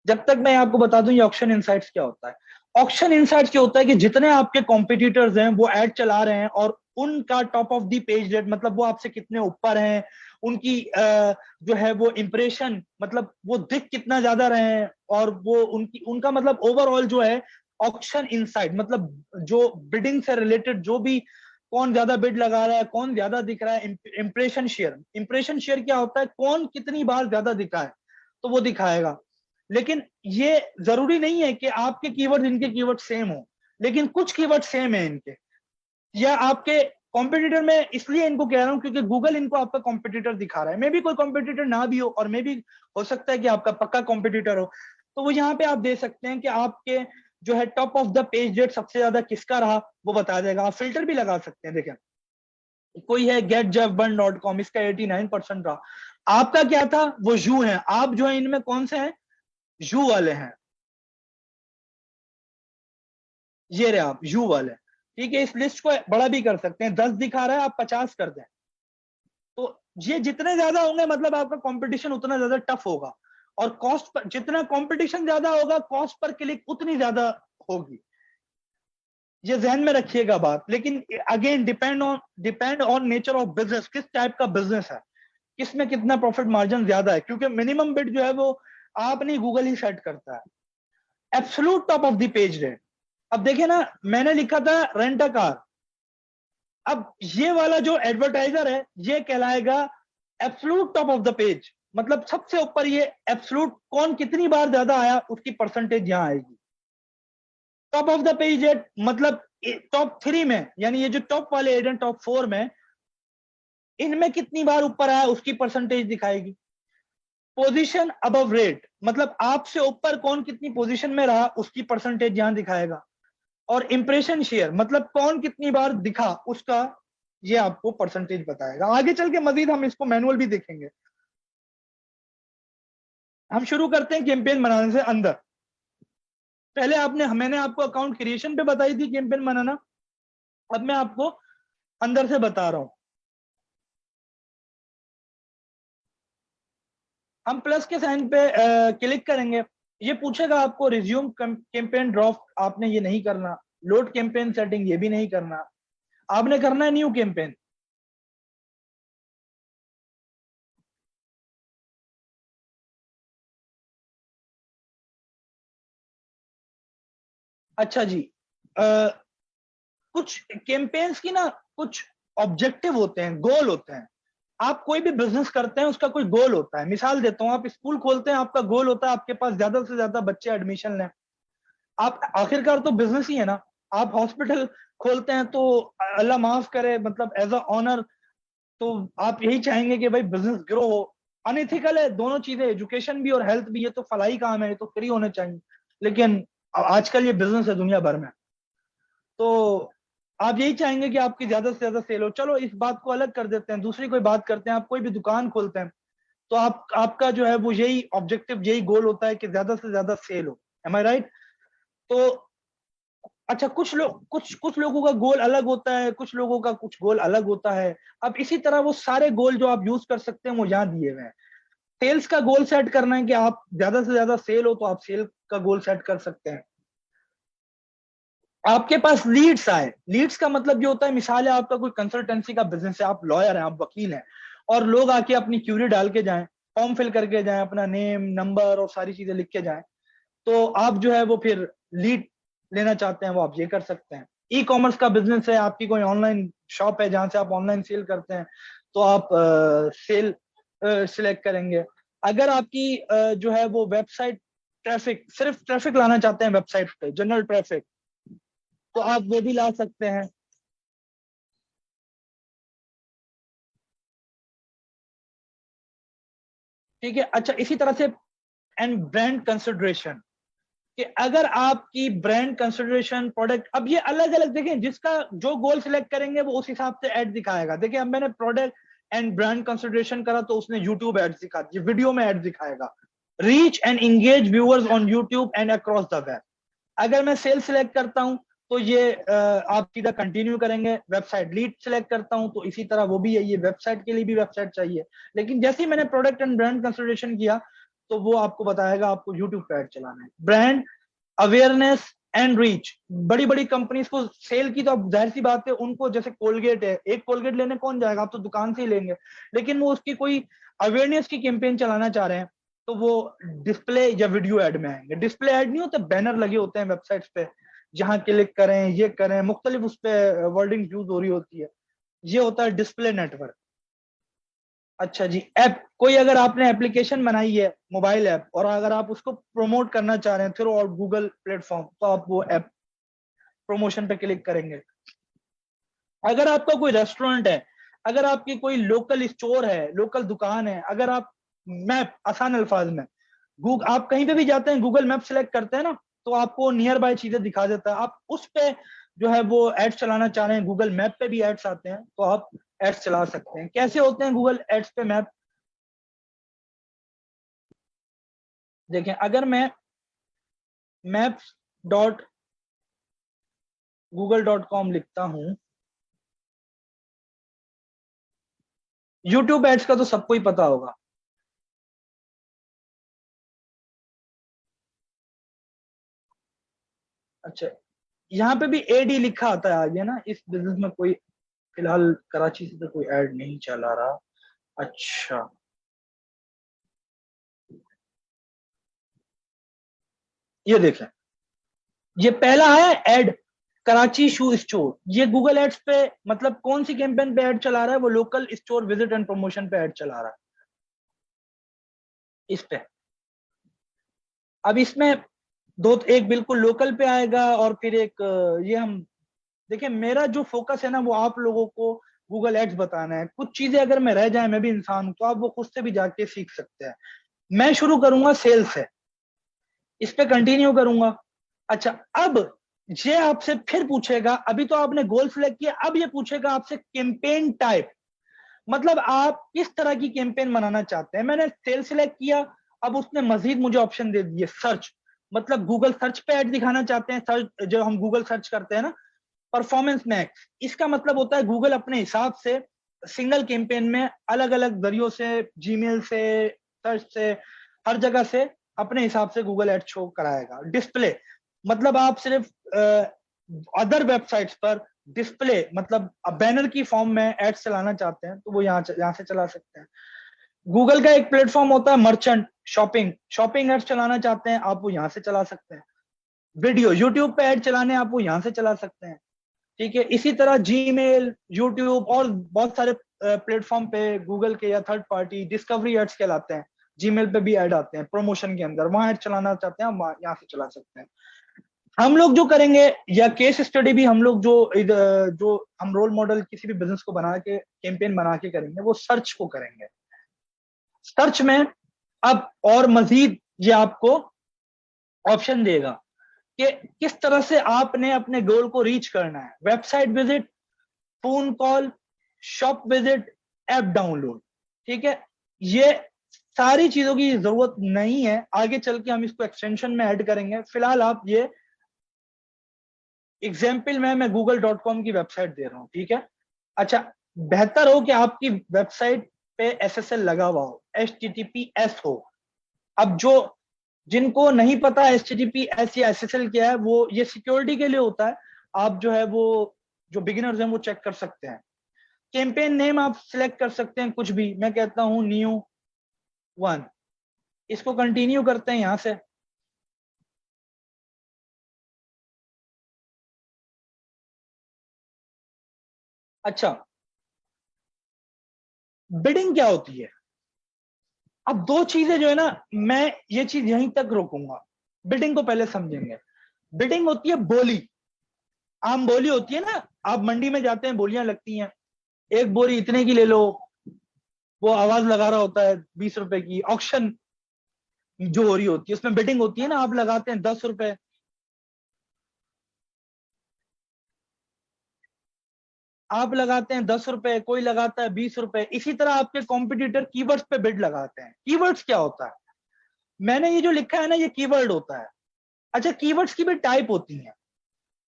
जब तक मैं आपको बता दूं ये ऑक्शन इनसाइट्स क्या होता है। ऑक्शन इनसाइट्स क्या होता है कि जितने आपके कॉम्पिटिटर्स हैं वो एड चला रहे हैं और उनका top of the page rate, मतलब वो आपसे कितने ऊपर हैं, उनकी जो है वो इंप्रेशन, मतलब वो दिख कितना ज्यादा रहे हैं, और वो उनकी उनका मतलब ओवरऑल जो है ऑक्शन इनसाइट, मतलब जो बिडिंग से रिलेटेड जो भी, कौन ज्यादा बिड लगा रहा है, कौन ज्यादा दिख रहा है। इंप्रेशन शेयर, इंप्रेशन शेयर क्या होता है, कौन कितनी बार ज्यादा दिखा है तो वो दिखाएगा। लेकिन ये जरूरी नहीं है कि आपके कीवर्ड इनके कीवर्ड सेम हो, लेकिन कुछ कीवर्ड सेम है इनके, या आपके कॉम्पिटिटर में, इसलिए इनको कह रहा हूं क्योंकि गूगल इनको आपका कॉम्पिटिटर दिखा रहा है। मे भी कोई कॉम्पिटिटर ना भी हो, और मे भी हो सकता है कि आपका पक्का कॉम्पिटिटर हो। तो वो यहाँ पे आप दे सकते हैं कि आपके जो है top of the page rate सबसे ज्यादा किसका रहा, वो बता देगा। आप फिल्टर भी लगा सकते हैं, देखें कोई है getjeffbun.com, इसका 89% रहा, आपका क्या था, वो जू है, आप जो है इनमें कौन से हैं, जू वाले हैं, ये रहे आप यू वाले। ठीक है, इस लिस्ट को बड़ा भी कर सकते हैं, 10 दिखा रहा है आप 50 कर दें। तो ये जितने ज्यादा होंगे मतलब आपका कंपटीशन उतना ज्यादा टफ होगा, और कॉस्ट पर जितना कंपटीशन ज्यादा होगा कॉस्ट पर क्लिक उतनी ज्यादा होगी। ये ध्यान में रखिएगा बात। लेकिन again depend on nature of business, किस टाइप का बिजनेस है, किसमें कितना प्रॉफिट मार्जिन ज्यादा है, क्योंकि मिनिमम बिड जो है वो आप नहीं, गूगल ही सेट करता है। Absolute top of the page rate, अब देखिए ना, मैंने लिखा था रेंट अ कार, अब ये वाला जो एडवर्टाइजर है ये कहलाएगा absolute top of the page, मतलब सबसे ऊपर। ये एब्सोल्यूट कौन कितनी बार ज्यादा आया उसकी परसेंटेज यहां आएगी। टॉप ऑफ द पेज है मतलब टॉप 3 में, यानी ये जो टॉप वाले एड हैं टॉप 4 में, इनमें कितनी बार ऊपर आया उसकी परसेंटेज दिखाएगी। पोजीशन अबव रेट, मतलब आपसे ऊपर कौन कितनी पोजीशन में रहा उसकी परसेंटेज यहां दिखाएगा। और इंप्रेशन शेयर, मतलब कौन कितनी बार दिखा उसका, ये आपको परसेंटेज बताएगा। आगे चल के मजीद हम इसको मैनुअल भी देखेंगे। हम शुरू करते हैं कैंपेन बनाने से अंदर। पहले मैंने आपको अकाउंट क्रिएशन पे बताई थी कैंपेन बनाना, अब मैं आपको अंदर से बता रहा हूं। हम प्लस के साइन पे क्लिक करेंगे, ये पूछेगा आपको रिज्यूम कैंपेन ड्राफ्ट, आपने ये नहीं करना। लोड कैंपेन सेटिंग, ये भी नहीं करना, आपने करना है न्यू कैंपेन। अच्छा जी, कुछ कैंपेन्स की ना कुछ ऑब्जेक्टिव होते हैं, गोल होते हैं। आप कोई भी बिजनेस करते हैं उसका कोई गोल होता है। मिसाल देता हूं, आप स्कूल खोलते हैं, आपका गोल होता है आपके पास ज्यादा से ज्यादा बच्चे एडमिशन लें। आप आखिरकार तो बिजनेस ही है ना। आप हॉस्पिटल खोलते हैं तो अल्लाह माफ करे, मतलब एज अ ऑनर, तो आप यही चाहेंगे कि भाई बिजनेस ग्रो हो। अनइथिकल है दोनों चीजें, एजुकेशन भी और हेल्थ भी, ये तो फलाही काम है, ये तो फ्री होने चाहिए। लेकिन आजकल ये बिजनेस है दुनिया भर में, तो आप यही चाहेंगे कि आपकी ज्यादा से ज्यादा सेल हो। चलो इस बात को अलग कर देते हैं, दूसरी कोई बात करते हैं। आप कोई भी दुकान खोलते हैं तो आपका जो है वो यही ऑब्जेक्टिव, यही गोल होता है कि ज्यादा से ज्यादा सेल हो। एम आई राइट? तो अच्छा, कुछ लोगों का गोल अलग होता है, कुछ लोगों का कुछ गोल अलग होता है। अब इसी तरह वो सारे गोल जो आप यूज कर सकते हैं वो यहाँ दिए हुए हैं। सेल्स का गोल सेट करना है कि आप ज्यादा से ज्यादा सेल हो, तो आप सेल का गोल सेट कर सकते हैं। आपके पास लीड्स आए, लीड्स का मतलब ये होता है, मिसाल है आपका कोई कंसल्टेंसी का बिजनेस है, आप लॉयर हैं, आप वकील हैं, और लोग आके अपनी क्यूरी डाल के जाएं, फॉर्म फिल करके जाएं, अपना नेम नंबर और सारी चीजें लिख के जाएं, तो आप जो है वो फिर लीड लेना चाहते हैं वो आप ये कर सकते हैं। ई कॉमर्स का बिजनेस है, आपकी कोई ऑनलाइन शॉप है जहां से आप ऑनलाइन सेल करते हैं, तो आप सेल सिलेक्ट करेंगे। अगर आपकी जो है वो वेबसाइट ट्रैफिक, सिर्फ ट्रैफिक लाना चाहते हैं वेबसाइट पे, जनरल ट्रैफिक, तो आप वो भी ला सकते हैं। ठीक है, अच्छा इसी तरह से एंड ब्रांड कंसिडरेशन, कि अगर आपकी ब्रांड कंसिडरेशन प्रोडक्ट, अब ये अलग अलग देखें, जिसका जो गोल सिलेक्ट करेंगे वो उस हिसाब से एड दिखाएगा। देखिए अब मैंने प्रोडक्ट एंड ब्रांड कंसिडरेशन करा तो उसने यूट्यूब एड दिखा दिए, वीडियो में एड दिखाएगा। Reach and engage viewers on YouTube and across the web. अगर मैं सेल सिलेक्ट करता हूं तो ये आप सीधा कंटिन्यू करेंगे। वेबसाइट लीड सिलेक्ट करता हूं तो इसी तरह वो भी है, ये वेबसाइट के लिए भी वेबसाइट चाहिए। लेकिन जैसे ही मैंने प्रोडक्ट एंड ब्रांड कंसिडरेशन किया तो वो आपको बताएगा आपको यूट्यूब पे ऐड चलाना है। ब्रांड अवेयरनेस एंड रीच, बड़ी बड़ी कंपनीज को सेल की तो अब जाहिर सी बात है, उनको जैसे कोलगेट है, एक कोलगेट लेने कौन जाएगा, आप तो दुकान से ही लेंगे। लेकिन वो उसकी कोई अवेयरनेस की कैंपेन चलाना चाह रहे हैं तो वो डिस्प्ले या वीडियो एड में आएंगे। डिस्प्ले एड नहीं होते, बैनर लगे होते हैं वेबसाइट्स पे, जहां क्लिक करें, ये करें, मुख्तलिफ उस पर वर्डिंग यूज हो रही होती है, ये होता है डिस्प्ले नेटवर्क। अच्छा जी, ऐप, कोई अगर आपने एप्लीकेशन बनाई है मोबाइल ऐप, और अगर आप उसको प्रमोट करना चाह रहे हैं थ्रू आउट गूगल प्लेटफॉर्म, तो आप वो ऐप प्रमोशन पे क्लिक करेंगे। अगर आपका कोई रेस्टोरेंट है, अगर आपकी कोई लोकल स्टोर है, लोकल दुकान है, अगर आप मैप, आसान अल्फाज में, गूगल, आप कहीं पे भी जाते हैं गूगल मैप सेलेक्ट करते हैं ना, तो आपको नियर बाय चीजें दिखा देता है। आप उस पे जो है वो एड्स चलाना चाह रहे हैं, गूगल मैप पे भी एड्स आते हैं, तो आप एड्स चला सकते हैं। कैसे होते हैं गूगल एड्स पे मैप? देखें, अगर मैं maps dot Google dot com लिखता हूं, यूट्यूब एड्स का तो सबको ही पता होगा। अच्छा, यहाँ पे भी एडी लिखा आता है आगे ना, इस बिजनेस में कोई फिलहाल कराची से तो कोई ऐड नहीं चला रहा। अच्छा, ये देखें, ये पहला है ऐड, कराची शू स्टोर। ये गूगल एड्स पे, मतलब कौन सी कैंपेन पे ऐड चला रहा है? वो local store visit and promotion पे ऐड चला रहा है इस पे। अब इसमें दो, एक बिल्कुल लोकल पे आएगा और फिर एक ये हम, देखिए मेरा जो फोकस है ना वो आप लोगों को गूगल एड्स बताना है। कुछ चीजें अगर मैं रह जाए, मैं भी इंसान हूं, तो आप वो खुद से भी जाके सीख सकते हैं। मैं शुरू करूंगा सेल से, इस पे कंटिन्यू करूंगा। अच्छा, अब ये आपसे फिर पूछेगा, अभी तो आपने गोल सेलेक्ट किया, अब ये पूछेगा आपसे कैंपेन टाइप, मतलब आप किस तरह की कैंपेन बनाना चाहते हैं। मैंने सेल सिलेक्ट किया, अब उसने मजीद मुझे ऑप्शन दे दिए, सर्च, मतलब गूगल सर्च पे ऐड दिखाना चाहते हैं। सर्च, जो हम गूगल सर्च करते हैं ना, परफॉर्मेंस मैक्स, इसका मतलब होता है गूगल अपने हिसाब से सिंगल कैंपेन में अलग अलग जरियों से, जीमेल से, सर्च से, हर जगह से अपने हिसाब से गूगल एड शो कराएगा। डिस्प्ले, मतलब आप सिर्फ अदर वेबसाइट्स पर डिस्प्ले, मतलब बैनर की फॉर्म में एड चलाना चाहते हैं तो वो यहाँ से चला सकते हैं। गूगल का एक प्लेटफॉर्म होता है मर्चेंट, शॉपिंग, शॉपिंग एड्स चलाना चाहते हैं आप, वो यहाँ से चला सकते हैं। वीडियो, यूट्यूब पे ऐड चलाने आप वो यहाँ से चला सकते हैं, ठीक है। इसी तरह जीमेल, यूट्यूब और बहुत सारे प्लेटफॉर्म पे गूगल के या थर्ड पार्टी डिस्कवरी एड्स कहलाते हैं, जीमेल पे भी ऐड आते हैं प्रमोशन के अंदर, वहां ऐड चलाना चाहते हैं हम यहाँ से चला सकते हैं। हम लोग जो करेंगे, या केस स्टडी भी हम लोग जो हम रोल मॉडल किसी भी बिजनेस को बना के कैंपेन बना के करेंगे, वो सर्च को करेंगे। सर्च में अब और मजीद ये आपको ऑप्शन देगा कि किस तरह से आपने अपने गोल को रीच करना है। Website visit, phone call, shop visit, app download, ठीक है। ये सारी चीजों की जरूरत नहीं है, आगे चल के हम इसको एक्सटेंशन में ऐड करेंगे। फिलहाल आप ये एग्जाम्पल में मैं google.com की वेबसाइट दे रहा हूं, ठीक है। अच्छा, बेहतर हो कि आपकी वेबसाइट पे SSL लगा हुआ हो, HTTPS हो। अब जो जिनको नहीं पता HTTPS या SSL क्या है, वो ये सिक्योरिटी के लिए होता है। आप जो है वो जो बिगिनर्स हैं वो चेक कर सकते हैं। कैंपेन नेम आप सिलेक्ट कर सकते हैं कुछ भी, मैं कहता हूं न्यू वन। इसको कंटिन्यू करते हैं यहां से। अच्छा, बिडिंग क्या होती है? अब दो चीजें जो है ना, मैं ये चीज यहीं तक रोकूंगा, बिडिंग को पहले समझेंगे। बिडिंग होती है बोली, आम बोली होती है ना, आप मंडी में जाते हैं बोलियां लगती हैं, एक बोरी इतने की ले लो, वो आवाज लगा रहा होता है 20 रुपए की। ऑक्शन जो हो रही होती है उसमें बिडिंग होती है ना, आप लगाते हैं 10 रुपए, आप लगाते हैं 10 रुपए, कोई लगाता है 20 रुपए। इसी तरह आपके कॉम्पिटिटर कीवर्ड्स पे बिड लगाते हैं। कीवर्ड्स क्या होता है? मैंने ये जो लिखा है ना, ये कीवर्ड होता है। अच्छा, कीवर्ड्स की भी टाइप होती हैं,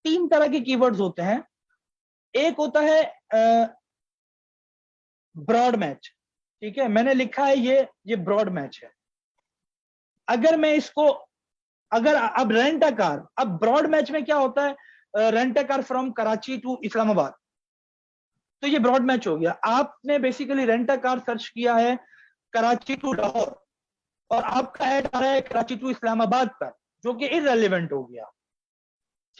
तीन तरह के कीवर्ड्स होते हैं। एक होता है ब्रॉड मैच, ठीक है, मैंने लिखा है ये ब्रॉड मैच है। अगर मैं इसको, अगर अब रेंट अ कार, अब ब्रॉड मैच में क्या होता है, rent a car from Karachi to Islamabad, तो ये ब्रॉड मैच हो गया। आपने basically rent a car search किया है कराची टू लाहौर, और आपका ऐड आ रहा है कराची टू इस्लामाबाद पर, जो कि इररेलेवेंट हो गया,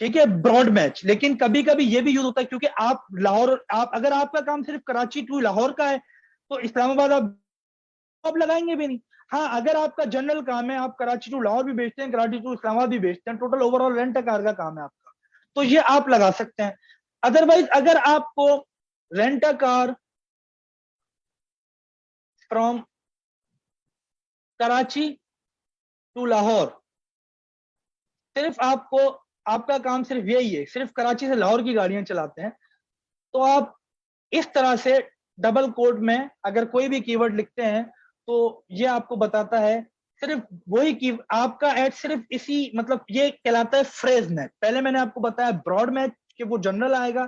ठीक है, ब्रॉड मैच। लेकिन कभी कभी ये भी यूज होता है, क्योंकि आप लाहौर, आप अगर आपका काम सिर्फ कराची टू लाहौर का है, तो इस्लामाबाद आप लगाएंगे भी नहीं। हाँ, अगर आपका जनरल काम है, आप कराची टू लाहौर भी बेचते हैं, कराची टू इस्लामाबाद भी बेचते हैं, टोटल ओवरऑल रेंट कार का काम है आपका, तो ये आप लगा सकते हैं। अदरवाइज अगर आपको rent a car from Karachi to Lahore, सिर्फ आपको, आपका काम सिर्फ यही है, सिर्फ कराची से लाहौर की गाड़ियां चलाते हैं, तो आप इस तरह से डबल कोड में अगर कोई भी कीवर्ड लिखते हैं, तो ये आपको बताता है सिर्फ वही की आपका ऐड सिर्फ इसी, मतलब ये कहलाता है फ्रेज मैच। पहले मैंने आपको बताया ब्रॉड मैच कि वो जनरल आएगा,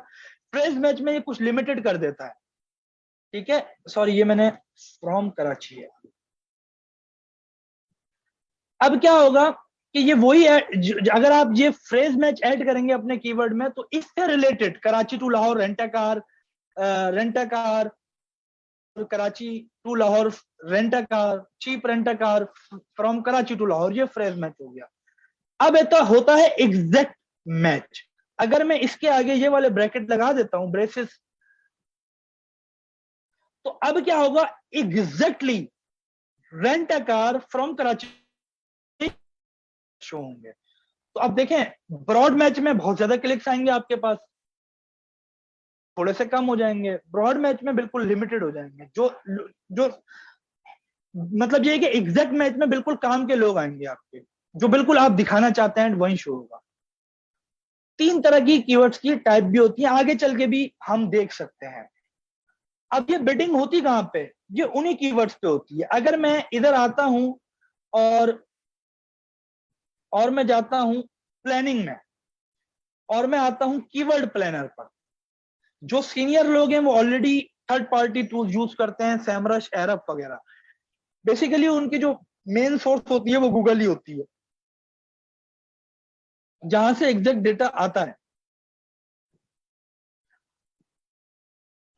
फ्रेज मैच में ये कुछ लिमिटेड कर देता है, ठीक है। सॉरी, ये मैंने फ्रॉम कराची है। अब क्या होगा कि ये वही है, अगर आप ये फ्रेज मैच ऐड करेंगे अपने कीवर्ड में, तो इससे related Karachi to Lahore rent a car, rent a car, Karachi to Lahore rent a car, cheap rent a car from Karachi to Lahore, ये फ्रेज मैच हो गया। अब ऐसा होता है एग्जैक्ट मैच। अगर मैं इसके आगे ये वाले ब्रैकेट लगा देता हूं, ब्रेसेस, तो अब क्या होगा, exactly rent a car from Karachi show होंगे। तो अब देखें, ब्रॉड मैच में बहुत ज्यादा क्लिक्स आएंगे आपके पास, थोड़े से कम हो जाएंगे। ब्रॉड मैच में बिल्कुल लिमिटेड हो जाएंगे। जो जो मतलब ये है कि एग्जैक्ट मैच में बिल्कुल काम के लोग आएंगे आपके, जो बिल्कुल आप दिखाना चाहते हैं वही शो होगा। तीन तरह की कीवर्ड्स की टाइप भी होती है, आगे चल के भी हम देख सकते हैं। अब ये बिडिंग होती कहां पे? ये उन्हीं कीवर्ड्स पे होती है। अगर मैं इधर आता हूं और मैं जाता हूं प्लानिंग में, और मैं आता हूं कीवर्ड प्लानर पर, जो सीनियर लोग हैं वो already third party tool use करते हैं, सैमरश, एरप वगैरह। बेसिकली उनकी जो मेन सोर्स होती है वो गूगल ही होती है, जहां से एग्जैक्ट डेटा आता है।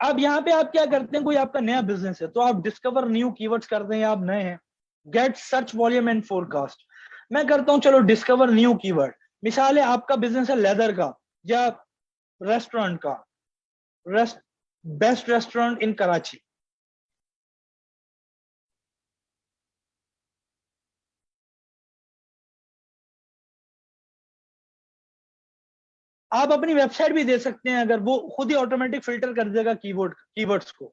अब यहाँ पे आप क्या करते हैं, कोई आपका नया बिजनेस है तो आप डिस्कवर न्यू कीवर्ड्स करते हैं, या आप नए हैं, get search volume and forecast. मैं करता हूं चलो डिस्कवर न्यू कीवर्ड, मिसाल है आपका बिजनेस है लेदर का या रेस्टोरेंट का, बेस्ट रेस्टोरेंट इन कराची, आप अपनी वेबसाइट भी दे सकते हैं, अगर वो खुद ही ऑटोमेटिक फिल्टर कर देगा कीवर्ड्स को।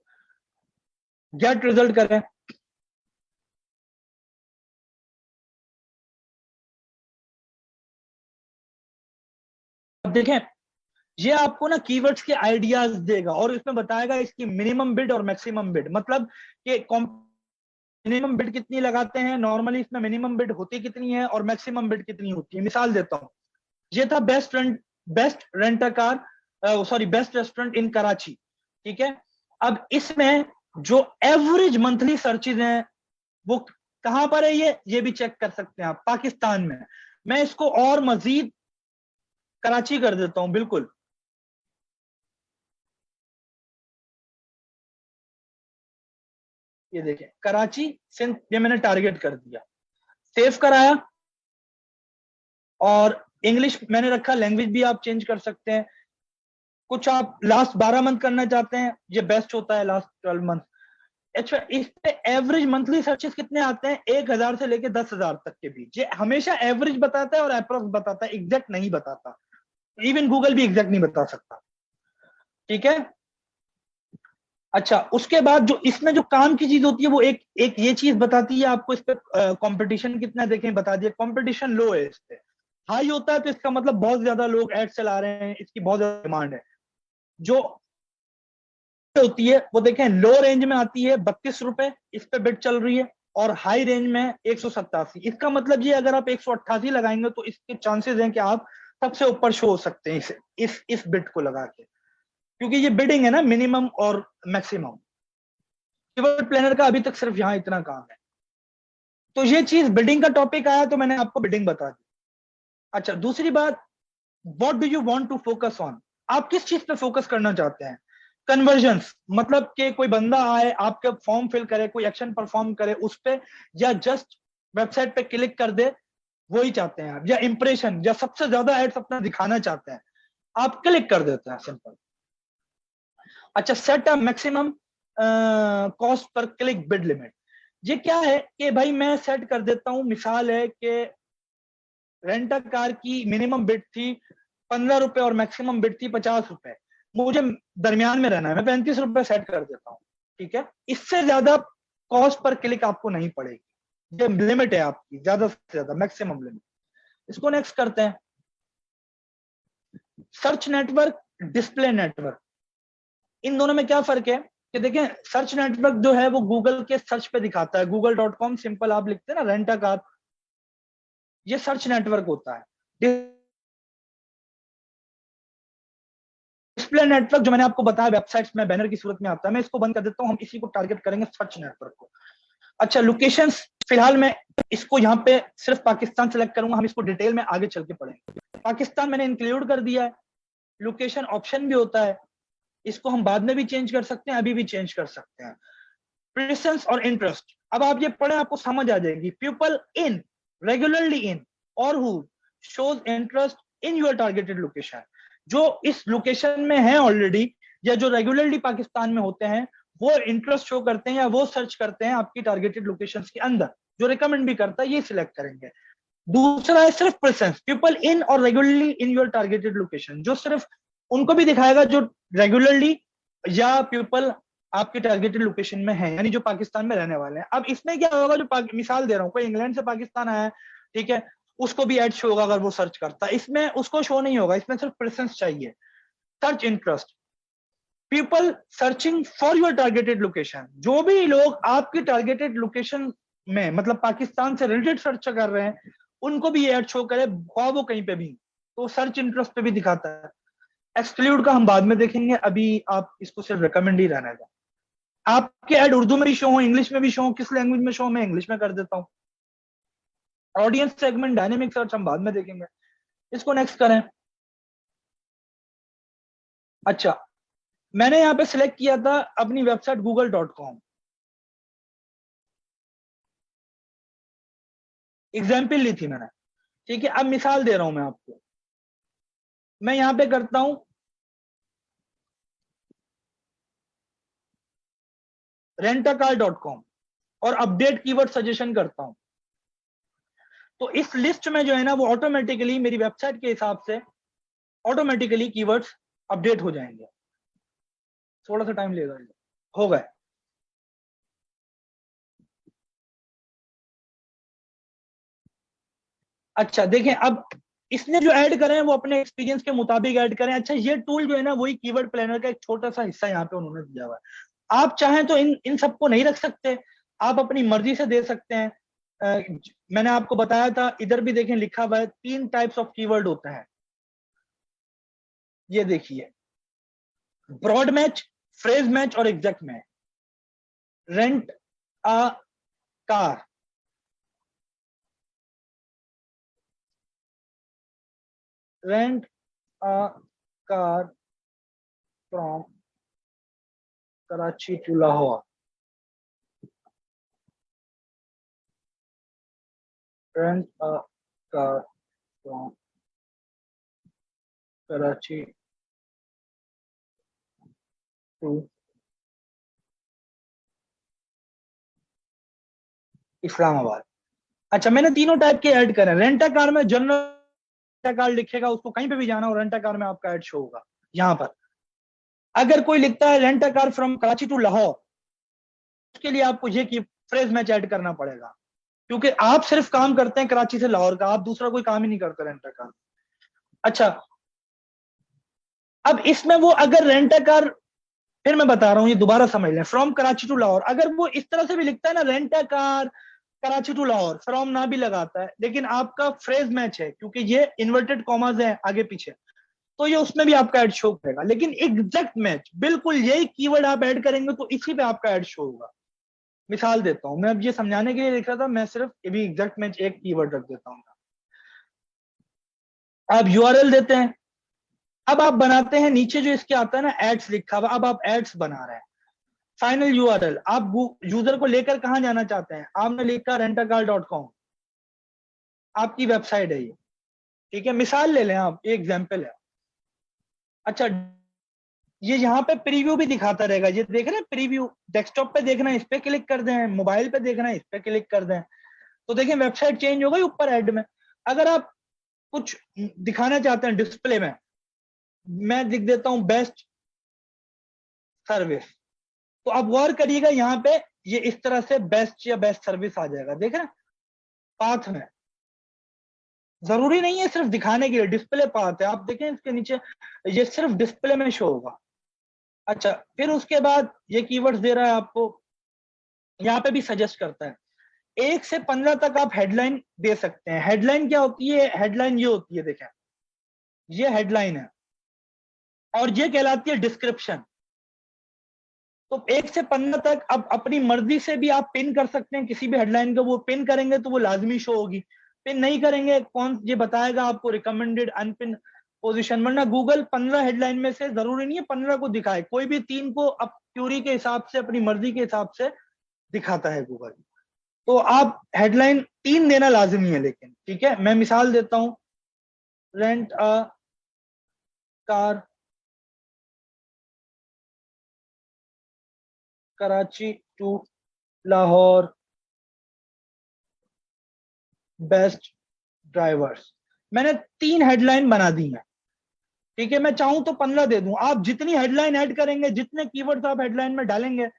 गेट रिजल्ट करें, अब देखें ये आपको ना कीवर्ड्स के आइडियाज देगा और इसमें बताएगा इसकी मिनिमम बिड और मैक्सिमम बिड, मतलब कि मिनिमम बिड कितनी लगाते हैं नॉर्मली, इसमें मिनिमम बिड होती कितनी है और मैक्सिमम बिड कितनी होती है। मिसाल देता हूं, ये था best रेंटर car, sorry best restaurant in Karachi, ठीक है। अब इसमें जो एवरेज मंथली सर्चेज हैं वो कहां पर है, ये भी चेक कर सकते हैं आप, पाकिस्तान में। मैं इसको और मजीद कराची कर देता हूं, बिल्कुल ये देखें कराची सिंध, ये मैंने टारगेट कर दिया, सेव कराया, और इंग्लिश मैंने रखा, लैंग्वेज भी आप चेंज कर सकते हैं। कुछ आप लास्ट 12 मंथ करना चाहते हैं, ये बेस्ट होता है लास्ट 12 मंथ। अच्छा, इस पे एवरेज मंथली सर्चेस कितने आते हैं, 1,000 से लेके 10,000 तक के बीच। ये हमेशा एवरेज बताता है और अप्रोक्स बताता है, एग्जैक्ट नहीं बताता, इवन गूगल भी एग्जैक्ट नहीं बता सकता, ठीक है। अच्छा, उसके बाद जो इसमें जो काम की चीज होती है वो एक एक ये चीज बताती है आपको, इस पे कंपटीशन कितना देखें बता दिया, कंपटीशन लो है, इस पे हाई होता है तो इसका मतलब बहुत ज्यादा लोग एड चला रहे हैं, इसकी बहुत ज्यादा डिमांड है। जो होती है वो देखें लो रेंज में आती है 32 रुपए, इस पे बिड चल रही है, और हाई रेंज में 187। इसका मतलब ये अगर आप 188 लगाएंगे तो इसके चांसेस हैं कि आप सबसे ऊपर शो हो सकते हैं इस बिड को लगा के, क्योंकि ये बिडिंग है ना, मिनिमम और मैक्सिमम। कीवर्ड प्लानर का अभी तक सिर्फ यहाँ इतना काम है। तो ये चीज बिडिंग का टॉपिक आया तो मैंने आपको बिडिंग बता दी। अच्छा, दूसरी बात, what do you want to focus on, आप किस चीज पे फोकस करना चाहते हैं। कन्वर्जन्स, मतलब कि कोई बंदा आए आपके फॉर्म फिल करे, कोई एक्शन परफॉर्म करे उस पे, या जस्ट वेबसाइट पे क्लिक कर दे, वही चाहते हैं आप, या इंप्रेशन, या सबसे ज्यादा एड्स अपना दिखाना चाहते हैं, आप क्लिक कर देते हैं, सिंपल। अच्छा, set a maximum cost per click bid limit, ये क्या है कि भाई मैं सेट कर देता हूं, मिसाल है कि रेंटर कार की मिनिमम बिड थी 15 रुपए और मैक्सिमम बिड थी 50 रुपए, मुझे दरमियान में रहना है, मैं 35 रुपए सेट कर देता हूँ, ठीक है। इससे ज्यादा कॉस्ट पर क्लिक आपको नहीं पड़ेगी, ये लिमिट है आपकी, ज्यादा से ज्यादा मैक्सिमम लिमिट। इसको नेक्स्ट करते हैं, सर्च नेटवर्क, डिस्प्ले नेटवर्क, इन दोनों में क्या फर्क है कि देखें, सर्च नेटवर्क जो है वो गूगल के सर्च पे दिखाता है, google.com सिंपल आप लिखते हैं ना रेंटा कार, ये सर्च नेटवर्क होता है। डिस्प्ले नेटवर्क जो मैंने आपको बताया वेबसाइट्स में बैनर की सूरत में आता है, मैं इसको बंद कर देता हूं, हम इसी को टारगेट करेंगे, सर्च नेटवर्क को। अच्छा, लोकेशंस, फिलहाल मैं इसको यहाँ पे सिर्फ पाकिस्तान सेलेक्ट करूंगा, हम इसको डिटेल में आगे चल के पढ़ेंगे। पाकिस्तान मैंने इंक्लूड कर दिया है, लोकेशन ऑप्शन भी होता है, इसको हम बाद में भी चेंज कर सकते हैं, अभी भी चेंज कर सकते हैं। प्रेजेंस और इंटरेस्ट, अब आप ये पढ़े आपको समझ आ जाएगी। पीपल इन, रेगुलरली इन, और who shows interest in your targeted location, जो इस लोकेशन में है ऑलरेडी या जो रेगुलरली पाकिस्तान में होते हैं, वो इंटरेस्ट शो करते हैं या वो सर्च करते हैं आपकी टारगेटेड लोकेशंस के अंदर, जो रिकमेंड भी करता है ये सिलेक्ट करेंगे। दूसरा है सिर्फ प्रेजेंस, पीपल इन और regularly in your targeted location, जो सिर्फ उनको भी दिखाएगा जो रेगुलरली या पीपल आपके टारगेटेड लोकेशन में है, यानी जो पाकिस्तान में रहने वाले हैं। अब इसमें क्या होगा, जो मिसाल दे रहा हूँ, कोई इंग्लैंड से पाकिस्तान आया है, ठीक है, उसको भी एड शो होगा अगर वो सर्च करता है, इसमें उसको शो नहीं होगा, इसमें सिर्फ प्रेजेंस चाहिए। Search interest, people searching for your targeted location, जो भी लोग आपकी टारगेटेड लोकेशन में मतलब पाकिस्तान से रिलेटेड सर्च कर रहे हैं, उनको भी ये एड शो करे, वो कहीं पे भी, तो सर्च इंटरेस्ट पे भी दिखाता है। एक्सक्लूड का हम बाद में देखेंगे, अभी आप इसको सिर्फ रिकमेंड ही रहने दें। आपके ऐड उर्दू में भी शो हो, इंग्लिश में भी शो हो, किस लैंग्वेज में शो हो, मैं इंग्लिश में कर देता हूँ। ऑडियंस सेगमेंट, डायनेमिक सर्च हम बाद में देखेंगे, इसको नेक्स्ट करें। अच्छा, मैंने यहाँ पे सिलेक्ट किया था अपनी वेबसाइट google.com, एग्जाम्पल ली थी मैंने, ठीक है, अब मिसाल दे रहा हूं मैं आपको। मैं यहां पे करता हूं rentacar.com और अपडेट कीवर्ड सजेशन करता हूं, तो इस लिस्ट में जो है ना वो ऑटोमेटिकली मेरी वेबसाइट के हिसाब से ऑटोमेटिकली कीवर्ड्स अपडेट हो जाएंगे। थोड़ा सा टाइम लेगा, हो गए। अच्छा देखें, अब इसने जो ऐड करें वो अपने एक्सपीरियंस के मुताबिक ऐड करें। अच्छा, ये टूल जो है ना वही कीवर्ड प्लानर का एक छोटा सा हिस्सा यहाँ पे उन्होंने दिया हुआ है। आप चाहें तो इन इन सबको नहीं रख सकते, आप अपनी मर्जी से दे सकते हैं। मैंने आपको बताया था, इधर भी देखें लिखा हुआ है 3 टाइप्स ऑफ कीवर्ड होते हैं। ये देखिए, ब्रॉड मैच, फ्रेज मैच और exact match. Rent a car, rent a car from Karachi to Lahore, rent a car from Karachi to Islamabad. अच्छा, मैंने तीनों टाइप के ऐड करे। रेंटा कार में जनरल कार लिखेगा, उसको कहीं पे भी जाना हो रेंटा कार में आपका ऐड शो होगा यहाँ पर। अगर कोई लिखता है rent a car from Karachi to Lahore, उसके लिए आपको ये की फ्रेज मैच ऐड करना पड़ेगा, क्योंकि आप सिर्फ काम करते हैं कराची से लाहौर का, आप दूसरा कोई काम ही नहीं करते रेंटा कार। अच्छा, अब इसमें वो अगर रेंटा कार, फिर मैं बता रहा हूं, ये दोबारा समझ लें, फ्रॉम कराची टू लाहौर, अगर वो इस तरह से भी लिखता है ना, rent a car Karachi to Lahore, from ना भी लगाता है, लेकिन आपका फ्रेज मैच है क्योंकि ये इन्वर्टेड कॉमाज है आगे पीछे, तो ये उसमें भी आपका ऐड शो करेगा। लेकिन एग्जैक्ट मैच, बिल्कुल यही कीवर्ड आप ऐड करेंगे तो इसी पे आपका ऐड शो होगा। मिसाल देता हूं, मैं अब ये समझाने के लिए लिख रहा था, मैं सिर्फ ये भी एग्जैक्ट मैच एक कीवर्ड रख देता हूं। आप यूआरएल देते हैं, अब आप बनाते हैं, नीचे जो इसके आता है ना एड्स लिखा हुआ, अब आप एड्स बना रहे हैं। फाइनल यूआरएल आप यूजर को लेकर कहां जाना चाहते हैं, आपने लिखा rentacar.com, आपकी वेबसाइट है ये। ठीक है, मिसाल ले लें आप, एक एग्जांपल है। अच्छा, ये यहाँ पे प्रीव्यू भी दिखाता रहेगा, ये देख रहे हैं प्रीव्यू, डेस्कटॉप पे देखना है इस पे क्लिक कर दें, मोबाइल पे देखना है इस पे क्लिक कर दें, तो देखें वेबसाइट चेंज हो गई ऊपर ऐड में। अगर आप कुछ दिखाना चाहते हैं डिस्प्ले में, मैं लिख देता हूं बेस्ट सर्विस, तो आप गौर करिएगा यहाँ पे ये इस तरह से बेस्ट या बेस्ट सर्विस आ जाएगा, देख रहे हैं पाथ में। जरूरी नहीं है सिर्फ दिखाने के लिए, डिस्प्ले पाथ है, आप देखें इसके नीचे ये सिर्फ डिस्प्ले में शो होगा। अच्छा, फिर उसके बाद ये कीवर्ड्स दे रहा है आपको, यहाँ पे भी सजेस्ट करता है 1 से 15 तक आप हेडलाइन दे सकते हैं। हेडलाइन क्या होती है, हेडलाइन ये होती है, देखें ये हेडलाइन है और ये कहलाती है डिस्क्रिप्शन। तो 1 से 15 तक अब अपनी मर्जी से भी आप पिन कर सकते हैं किसी भी हेडलाइन को, वो पिन करेंगे तो वो लाजमी शो होगी, पिन नहीं करेंगे कौन ये बताएगा आपको रिकमेंडेड अनपिन पोजीशन, वरना गूगल 15 हेडलाइन में से जरूरी नहीं है 15 को दिखाए, कोई भी 3 को अब क्यूरी के हिसाब से अपनी मर्जी के हिसाब से दिखाता है गूगल। तो आप हेडलाइन 3 देना लाजमी है, लेकिन ठीक है, मैं मिसाल देता हूं, rent a car Karachi to Lahore, best drivers. मैंने 3 हेडलाइन बना दी हैं। ठीक है, मैं चाहूं तो 15 दे दूं, आप जितनी हेडलाइन ऐड करेंगे, जितने कीवर्ड्स आप हेडलाइन में डालेंगे,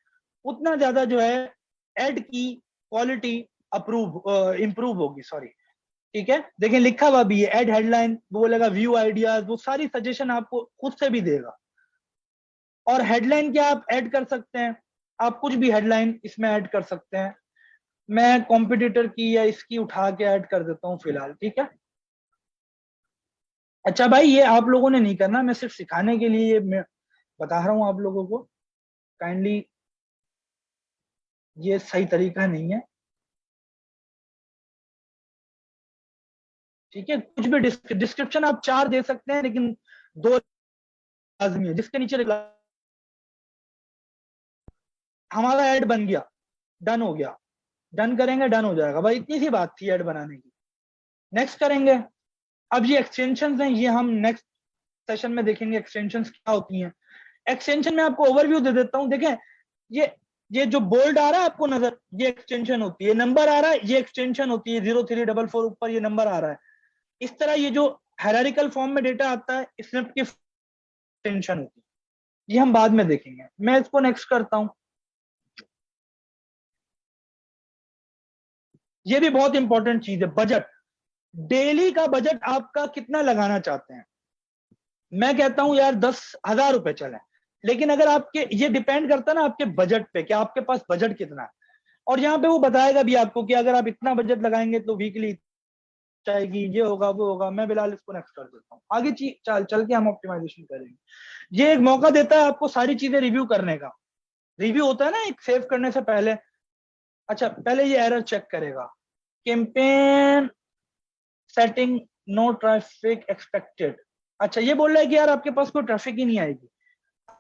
उतना ज्यादा जो है ऐड की क्वालिटी अप्रूव इंप्रूव होगी, सॉरी। ठीक है, देखिए लिखा हुआ भी है ऐड हेडलाइन, वो बोलेगा व्यू आइडियाज, वो सारी सजेशन आपको खुद से भी देगा। और हेडलाइन क्या आप ऐड कर सकते हैं, आप कुछ भी हेडलाइन इसमें ऐड कर सकते हैं। मैं कॉम्पिटिटर की या इसकी उठा के ऐड कर देता हूँ फिलहाल, ठीक है। अच्छा भाई, ये आप लोगों ने नहीं करना, मैं सिर्फ सिखाने के लिए मैं बता रहा हूँ आप लोगों को, काइंडली ये सही तरीका नहीं है। ठीक है, कुछ भी डिस्क्रिप्शन आप 4 दे सकते हैं, लेकिन 2 लाजमी है, जिसके नीचे हमारा ऐड बन गया, डन हो गया, डन करेंगे डन हो जाएगा भाई, इतनी सी बात थी ऐड बनाने की। नेक्स्ट करेंगे। अब ये एक्सटेंशन हैं, ये हम नेक्स्ट सेशन में देखेंगे एक्सटेंशन क्या होती हैं। एक्सटेंशन में आपको ओवरव्यू दे देता हूं। देखें, ये ये जो बोल्ड आ रहा है आपको नजर, ये एक्सटेंशन होती है। नंबर आ रहा है, ये एक्सटेंशन होती है। 0344 ऊपर ये नंबर आ रहा है। इस तरह ये जो हायरार्किकल फॉर्म में डेटा आता है, स्निप की एक्सटेंशन होती है। ये हम बाद में देखेंगे। मैं इसको नेक्स्ट करता हूं। ये भी बहुत इंपॉर्टेंट चीज है, बजट। डेली का बजट आपका कितना लगाना चाहते हैं? मैं कहता हूं यार 10,000 रुपए चले। लेकिन अगर आपके, ये डिपेंड करता है ना आपके बजट पे, कि आपके पास बजट कितना है। और यहाँ पे वो बताएगा भी आपको कि अगर आप इतना बजट लगाएंगे तो वीकली जाएगी, ये होगा वो होगा। मैं बिल्कुल इसको नेक्स्ट कर देता हूँ। आगे चल चल के हम ऑप्टिमाइजेशन करेंगे। ये एक मौका देता है आपको सारी चीजें रिव्यू करने का। रिव्यू होता है ना एक सेव करने से पहले। अच्छा, पहले ये एरर चेक करेगा। Campaign setting, no traffic expected. अच्छा, ये बोल रहा है कि यार आपके पास कोई ट्रैफिक ही नहीं आएगी,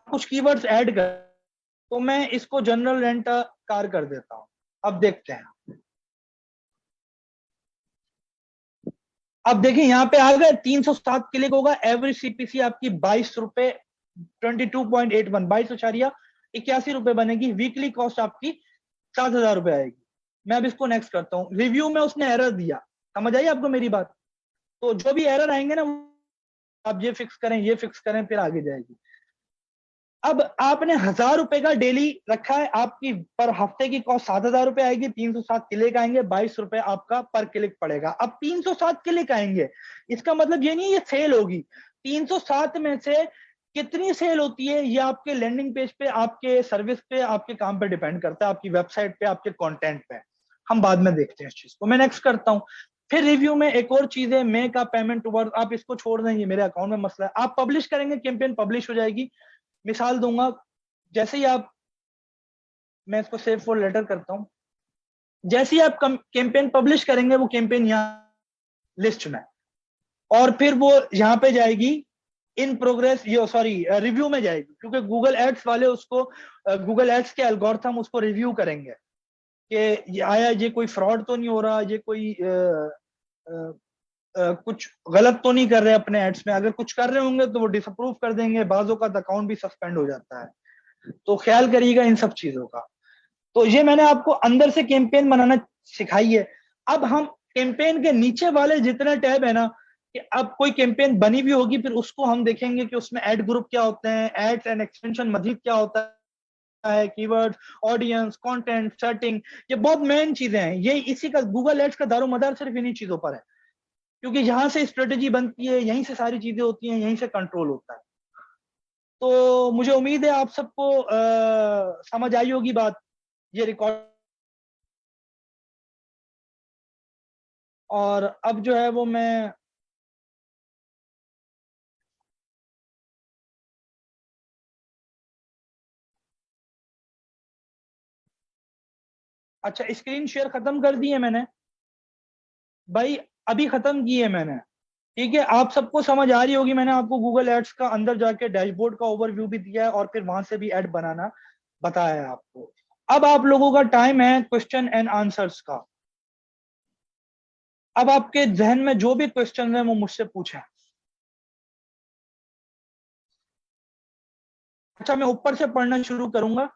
कुछ कीवर्ड्स ऐड कर। तो मैं इसको जनरल रेंट कार कर देता हूं। अब देखते हैं। अब देखिए यहाँ पे आ गए 307 क्लिक होगा। एवरेज सीपीसी आपकी 22 रुपए 22.81, 22.81 रुपए बनेगी। वीकली कॉस्ट आपकी 7,000 रुपए आएगी। मैं अब इसको नेक्स्ट करता हूँ। रिव्यू में उसने एरर दिया, समझ आई आपको मेरी बात? तो जो भी एरर आएंगे ना, आप ये फिक्स करें, ये फिक्स करें, फिर आगे जाएगी। अब आपने 1,000 रुपए का डेली रखा है, आपकी पर हफ्ते की कॉस्ट 7,000 रुपए आएगी। 307 क्लिक आएंगे, 22 रुपए आपका पर क्लिक पड़ेगा। अब 307 क्लिक आएंगे, इसका मतलब ये नहीं ये सेल होगी। 307 में से कितनी सेल होती है, ये आपके लैंडिंग पेज पे, आपके सर्विस पे, आपके काम पे डिपेंड करता है, आपकी वेबसाइट पे, आपके कंटेंट पे। हम बाद में देखते हैं इस चीज को। मैं नेक्स्ट करता हूं। फिर रिव्यू में एक और चीज है, मे का पेमेंट टुवर्ड। आप इसको छोड़ दें, ये मेरे अकाउंट में मसला है। आप पब्लिश करेंगे, कैंपेन पब्लिश हो जाएगी। मिसाल दूंगा, जैसे ही आप, मैं इसको सेव फॉर लेटर करता हूं। जैसे ही आप कैंपेन पब्लिश करेंगे, वो कैंपेन यहाँ लिस्ट में, और फिर वो यहाँ पे जाएगी इन प्रोग्रेस, ये सॉरी रिव्यू में जाएगी। क्योंकि गूगल एड्स वाले उसको, गूगल एड्स के एल्गोरिथम उसको रिव्यू करेंगे कि ये आया, ये कोई फ्रॉड तो नहीं हो रहा, ये कोई कुछ गलत तो नहीं कर रहे अपने एड्स में। अगर कुछ कर रहे होंगे तो वो डिसअप्रूव कर देंगे। बाजों का अकाउंट भी सस्पेंड हो जाता है। तो ख्याल करिएगा इन सब चीजों का। तो ये मैंने आपको अंदर से कैंपेन बनाना सिखाई है। अब हम कैंपेन के नीचे वाले जितने टैब है ना, कि अब कोई कैंपेन बनी भी होगी, फिर उसको हम देखेंगे कि उसमें ऐड ग्रुप क्या होते हैं, एड्स एंड एक्सटेंशन मजीद क्या होता है, कीवर्ड्स, ऑडियंस, कंटेंट, सेटिंग। ये बहुत मेन चीजें हैं। ये इसी का, गूगल एड्स का दारोमदार सिर्फ इन्हीं चीजों पर है। क्योंकि यहाँ से स्ट्रेटेजी बनती है, यहीं से सारी चीजें होती हैं, यहीं से कंट्रोल होता है। तो मुझे उम्मीद है आप सबको समझ आई होगी बात। ये रिकॉर्ड, और अब जो है वो मैं, अच्छा स्क्रीन शेयर खत्म कर दी है मैंने भाई, अभी खत्म की है मैंने। ठीक है, आप सबको समझ आ रही होगी। मैंने आपको गूगल एड्स का अंदर जाके डैशबोर्ड का ओवरव्यू भी दिया है, और फिर वहां से भी ऐड बनाना बताया है आपको। अब आप लोगों का टाइम है क्वेश्चन एंड आंसर्स का। अब आपके जहन में जो भी क्वेश्चन है वो मुझसे पूछें। अच्छा, मैं ऊपर से पढ़ना शुरू करूंगा।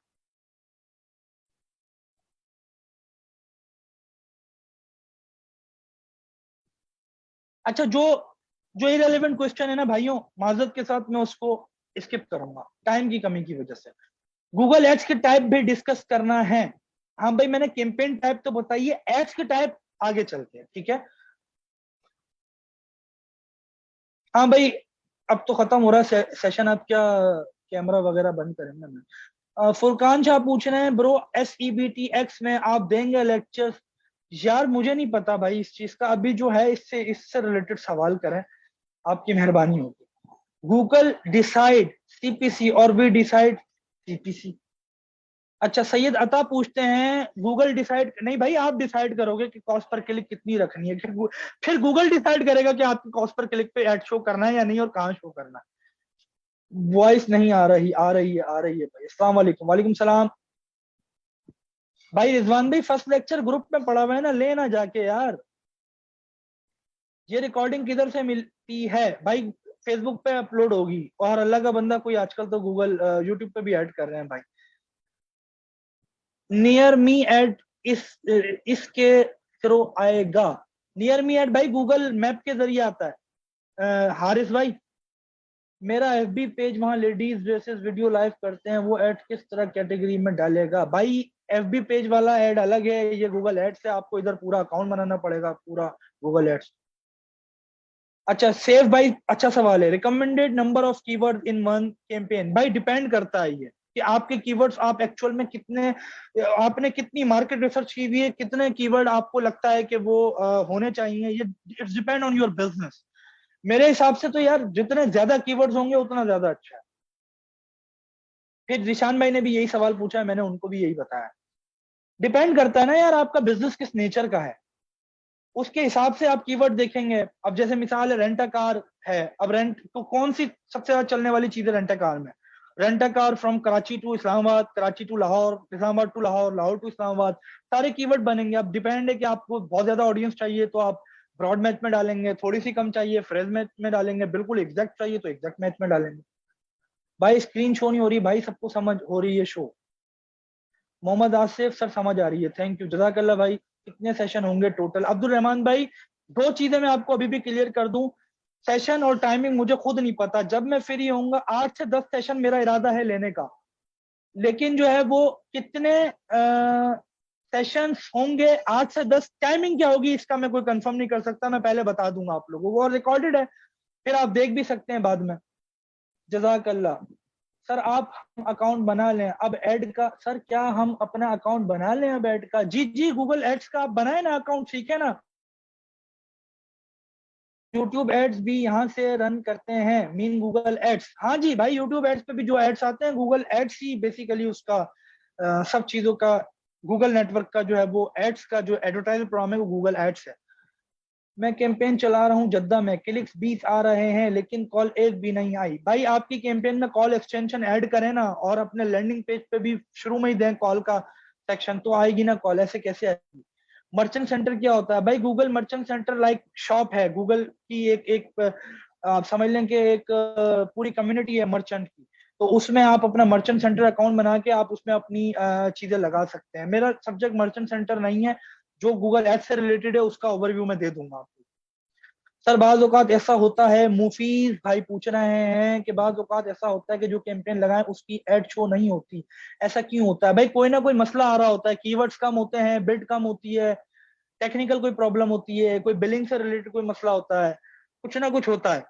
अच्छा, जो जो इरेलीवेंट क्वेश्चन है ना भाइयों, माजरत के साथ मैं उसको स्किप करूंगा टाइम की कमी की वजह से। गूगल एड्स के टाइप भी डिस्कस करना है। हाँ भाई, मैंने कैंपेन टाइप तो बताइए, एड्स के टाइप आगे चलते हैं, ठीक है? हाँ भाई, अब तो खत्म हो रहा है सेशन। अब क्या कैमरा वगैरह बंद करेंगे मैं। फुरकान शाह पूछ रहे हैं, ब्रो SEBTX में आप देंगे लेक्चर्स? यार मुझे नहीं पता भाई इस चीज का। अभी जो है इससे रिलेटेड सवाल करें, आपकी मेहरबानी होगी। गूगल डिसाइड CPC और वी डिसाइड CPC। अच्छा, सैयद अता पूछते हैं, गूगल डिसाइड नहीं भाई, आप डिसाइड करोगे कि कॉस्ट पर क्लिक कितनी रखनी है। फिर गूगल डिसाइड करेगा कि आपकी कॉस्ट पर क्लिक पे ऐड शो करना है या नहीं, और कहाँ शो करना है। वॉइस नहीं आ रही, आ रही है, आ रही है भाई। अस्सलाम वालेकुम। वालेकुम सलाम। भाई रिजवान भाई, फर्स्ट लेक्चर ग्रुप में पड़ा हुआ है ना, लेना जाके यार। ये रिकॉर्डिंग किधर से मिलती है भाई? फेसबुक पे अपलोड होगी, और अल्लाह का बंदा कोई आजकल तो गूगल यूट्यूब पे भी ऐड कर रहे हैं भाई। नियर मी ऐड इस इसके थ्रू आएगा। नियर मी ऐड भाई गूगल मैप के जरिए आता है। हारिस भाई, मेरा एफबी पेज वहां लेडीज ड्रेसेस वीडियो लाइव करते हैं, वो ऐड किस तरह कैटेगरी में डालेगा भाई? एफबी पेज वाला ऐड अलग है, ये गूगल एड्स से आपको इधर पूरा अकाउंट बनाना पड़ेगा, पूरा गूगल एड्स। अच्छा सेव भाई, अच्छा सवाल है। Recommended number of keyword in one campaign, भाई डिपेंड करता है ये कि आपके कीवर्ड्स आप एक्चुअल में कितने, आपने कितनी मार्केट रिसर्च की हुई है, कितने कीवर्ड आपको लगता है कि वो होने चाहिए, ये it's depend on your business. मेरे हिसाब से तो यार जितने ज्यादा कीवर्ड्स होंगे उतना ज्यादा अच्छा है। फिर जिशान भाई ने भी यही सवाल पूछा है, मैंने उनको भी यही बताया। डिपेंड करता है ना यार, आपका बिजनेस किस नेचर का है, उसके हिसाब से आप कीवर्ड देखेंगे। अब जैसे मिसाल है रेंट अ कार है, अब रेंट तो कौन सी सबसे ज्यादा चलने वाली चीज है रेंट अ कार में? Rent a car from Karachi to Islamabad, Karachi to Lahore, Islamabad to Lahore, Lahore to Islamabad, सारे कीवर्ड बनेंगे। अब डिपेंड है कि आपको बहुत ज्यादा ऑडियंस चाहिए तो आप ब्रॉड मैच में डालेंगे, थोड़ी सी कम चाहिए फ्रेज मैच में डालेंगे, बिल्कुल एग्जैक्ट चाहिए तो एग्जैक्ट मैच में डालेंगे। भाई स्क्रीन शो नहीं हो रही भाई, सबको समझ हो रही है शो। मोहम्मद आसिफ सर समझ आ रही है, थैंक यू जजाकल्ला भाई। कितने सेशन होंगे टोटल? अब्दुल रहमान भाई, दो चीजें मैं आपको अभी भी क्लियर कर दूं, सेशन और टाइमिंग मुझे खुद नहीं पता, जब मैं फ्री होऊंगा 8 से 10 सेशन मेरा इरादा है लेने का। लेकिन जो है वो कितने सेशंस होंगे 8 से 10, टाइमिंग क्या होगी इसका मैं कोई कंफर्म नहीं कर सकता, मैं पहले बता दूंगा आप लोगों को, और रिकॉर्डेड है, फिर आप देख भी सकते हैं बाद में। जजाकल्ला। सर आप अकाउंट बना लें अब ऐड का, सर क्या हम अपना अकाउंट बना लें अब ऐड का? जी जी, गूगल एड्स का आप बनाए ना अकाउंट, सीखे ना। यूट्यूब एड्स भी यहाँ से रन करते हैं, मीन गूगल एड्स। हाँ जी भाई, यूट्यूब एड्स पे भी जो एड्स आते हैं गूगल एड्स ही बेसिकली उसका सब चीजों का, गूगल नेटवर्क का जो है वो एड्स का जो एडवर्टाइजर प्रोग्राम है वो गूगल एड्स है। मैं कैंपेन चला रहा हूँ जद्दा में, क्लिक्स 20 आ रहे हैं लेकिन कॉल एक भी नहीं आई। भाई आपकी कैंपेन में कॉल एक्सटेंशन ऐड करें ना, और अपने लैंडिंग पेज पे भी शुरू में ही दें कॉल का सेक्शन, तो आएगी ना कॉल, ऐसे कैसे आएगी? मर्चेंट सेंटर क्या होता है भाई? Google merchant centre like shop है, गूगल की एक एक आप समझ लें कि एक पूरी कम्युनिटी है मर्चेंट की। तो उसमें आप अपना मर्चेंट सेंटर अकाउंट बना के आप उसमें अपनी चीजें लगा सकते हैं। मेरा सब्जेक्ट मर्चेंट सेंटर नहीं है, जो गूगल एड्स से रिलेटेड है उसका ओवरव्यू मैं दे दूंगा आपको। सर बाज औकात ऐसा होता है, मुफीज भाई पूछ रहे हैं कि बाज औकात ऐसा होता है कि जो कैंपेन लगाए उसकी एड शो नहीं होती, ऐसा क्यों होता है? भाई कोई ना कोई मसला आ रहा होता है, कीवर्ड्स कम होते हैं, बिड कम होती है, टेक्निकल कोई प्रॉब्लम होती है, कोई बिलिंग से रिलेटेड कोई मसला होता है, कुछ ना कुछ होता है।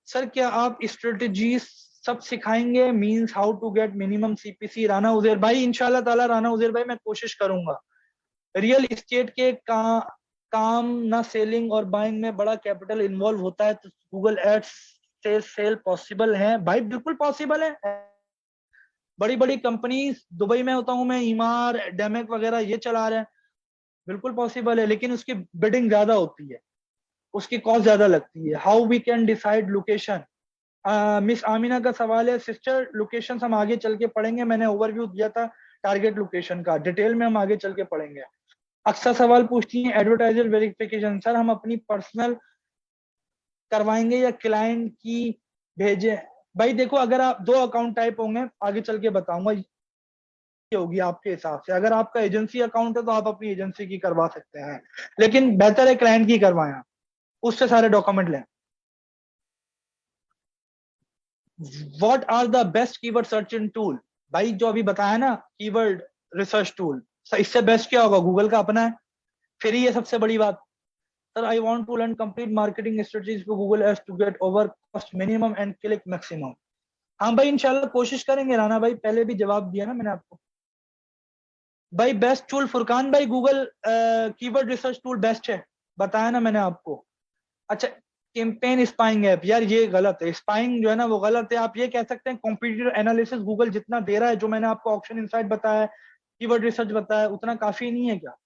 सर क्या आप स्ट्रेटजीज सब सिखाएंगे, means how to get minimum CPC? Rana Uzair भाई इंशाल्लाह ताला, राना उजैर भाई मैं कोशिश करूंगा। रियल एस्टेट के काम ना सेलिंग और बाइंग में बड़ा कैपिटल इन्वॉल्व होता है, तो गूगल एड्स से सेल पॉसिबल है? भाई बिल्कुल पॉसिबल है। बड़ी बड़ी कंपनीज दुबई में होता हूँ मैं, ईमार डेमेक वगैरह ये चला रहे हैं, बिल्कुल पॉसिबल है, लेकिन उसकी बिडिंग ज्यादा होती है, उसकी कॉस्ट ज्यादा लगती है। How we can decide location? Miss Amina का सवाल है, सिस्टर लोकेशन हम आगे चल के पढ़ेंगे, मैंने ओवरव्यू दिया था टारगेट लोकेशन का, डिटेल में हम आगे चल के पढ़ेंगे। अक्सर सवाल पूछती हैं एडवर्टाइजर वेरिफिकेशन, सर हम अपनी पर्सनल करवाएंगे या क्लाइंट की भेजें? भाई देखो, अगर आप दो अकाउंट टाइप होंगे, आगे चल के बताऊंगा, ये होगी आपके हिसाब से। अगर आपका एजेंसी अकाउंट है तो आप अपनी एजेंसी की करवा सकते हैं, लेकिन बेहतर है क्लाइंट की करवाएं, उससे सारे डॉक्यूमेंट लें। What are the best keyword searching tool? भाई जो अभी बताया ना कीवर्ड रिसर्च टूल, इससे बेस्ट क्या होगा? गूगल का अपना है, फिर ही ये सबसे बड़ी बात। Sir I want to learn complete marketing strategies for Google ads to get over cost minimum and click maximum. हाँ भाई इंशाल्लाह कोशिश करेंगे, राना भाई पहले भी जवाब दिया ना मैंने आपको। भाई बेस्ट टूल फुरकान भाई, Google keyword research tool best है, बताया ना मैंने आपको। अच्छा कैंपेन स्पाइंग ऐप, यार ये गलत है, स्पाइंग जो है ना वो गलत है। आप ये कह सकते हैं कॉम्पिटिटिव एनालिसिस गूगल जितना दे रहा है, जो मैंने आपको ऑप्शन इनसाइट बताया, कीवर्ड रिसर्च बताया, उतना काफी नहीं है क्या?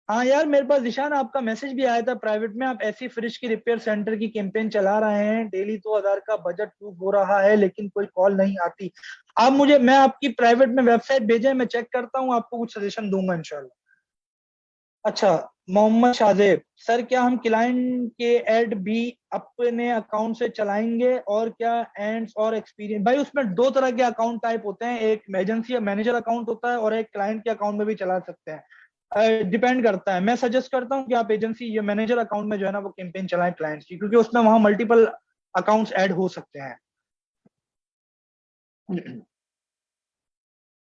हाँ यार मेरे पास निशान आपका मैसेज भी आया था प्राइवेट में, आप ऐसी फ्रिज की रिपेयर सेंटर की कैंपेन चला रहे हैं, डेली 2,000 का बजट प्रूफ हो रहा है लेकिन कोई कॉल नहीं आती। आप मुझे, मैं आपकी प्राइवेट में वेबसाइट भेजें, मैं चेक करता हूँ, आपको कुछ सजेशन दूंगा इंशाल्लाह। अच्छा, मोहम्मद शाहजेब सर, क्या हम क्लाइंट के ऐड भी अपने अकाउंट से चलाएंगे? और क्या एंड्स और एक्सपीरियंस? भाई उसमें दो तरह के अकाउंट टाइप होते हैं, एक एजेंसी या मैनेजर अकाउंट होता है और एक क्लाइंट के अकाउंट में भी चला सकते हैं। डिपेंड करता है। मैं सजेस्ट करता हूँ कि आप एजेंसी या मैनेजर अकाउंट में जो है ना वो कैंपेन चलाएं क्लाइंट्स की, क्योंकि उसमें वहां मल्टीपल अकाउंट्स ऐड हो सकते हैं।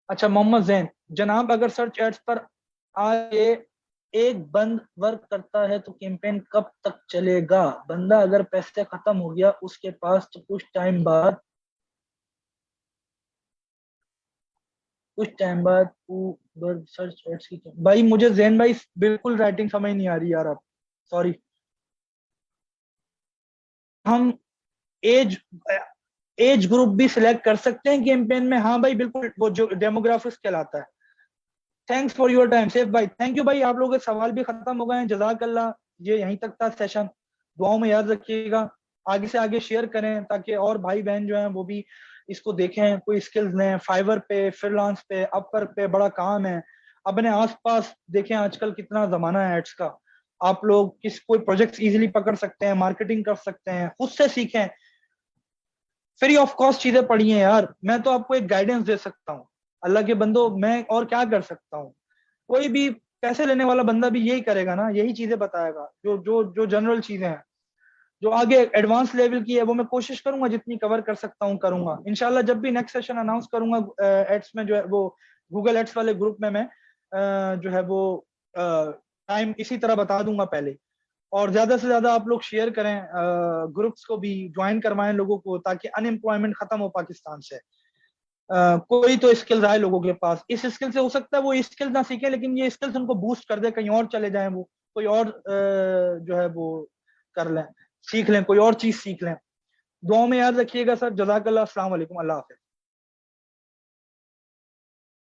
अच्छा, मोहम्मद जैन, जनाब अगर सर्च एड्स पर आए एक बंद वर्क करता है तो कैंपेन कब तक चलेगा? बंदा अगर पैसे खत्म हो गया उसके पास तो कुछ टाइम बाद सर्च एड्स की भाई मुझे जैन भाई बिल्कुल राइटिंग समझ नहीं आ रही यार, आप सॉरी। हम एज एज ग्रुप भी सिलेक्ट कर सकते हैं कैंपेन में? हाँ भाई बिल्कुल, वो जो डेमोग्राफिक्स कहलाता है। Thanks for your time safe भाई, थैंक यू भाई। आप लोगों के सवाल भी खत्म हो गए हैं, जजाकल्ला। ये यहीं तक था सेशन। दुआओं में याद रखिएगा। आगे से आगे शेयर करें ताकि और भाई बहन जो हैं वो भी इसको देखें, कोई स्किल्स लें। फाइवर पे, फ्रीलांस पे, अपवर्क पे बड़ा काम है। अपने आसपास देखें आजकल कितना जमाना है एड्स का। आप लोग किस कोई प्रोजेक्ट्स इजीली पकड़ सकते हैं, मार्केटिंग कर सकते हैं, खुद से सीखें। फ्री ऑफ कॉस्ट चीजें पढ़िए यार। मैं तो आपको एक गाइडेंस दे सकता हूँ। अल्लाह के बंदो, मैं और क्या कर सकता हूँ? कोई भी पैसे लेने वाला बंदा भी यही करेगा ना, यही चीजें बताएगा, जो जो जो जनरल चीजें हैं। जो आगे एडवांस लेवल की है वो मैं कोशिश करूंगा जितनी कवर कर सकता हूँ करूंगा इंशाल्लाह। जब भी नेक्स्ट सेशन अनाउंस करूंगा एड्स में जो है वो गूगल एड्स वाले ग्रुप में मैं जो है वो टाइम इसी तरह बता दूंगा पहले। और ज्यादा से ज्यादा आप लोग शेयर करें, ग्रुप्स को भी ज्वाइन करवाएं लोगों को, ताकि अनएम्प्लॉयमेंट खत्म हो पाकिस्तान से। कोई तो स्किल्स आए लोगों के पास, इस स्किल से हो सकता है वो स्किल ना सीखे लेकिन ये स्किल्स उनको बूस्ट कर दे, कहीं और चले जाएं वो, कोई और जो है वो कर लें, सीख लें, कोई और चीज सीख लें। दुआओं में याद रखिएगा सर, जजाकल्ला, अस्सलाम वालेकुम, अल्लाह हाफिज।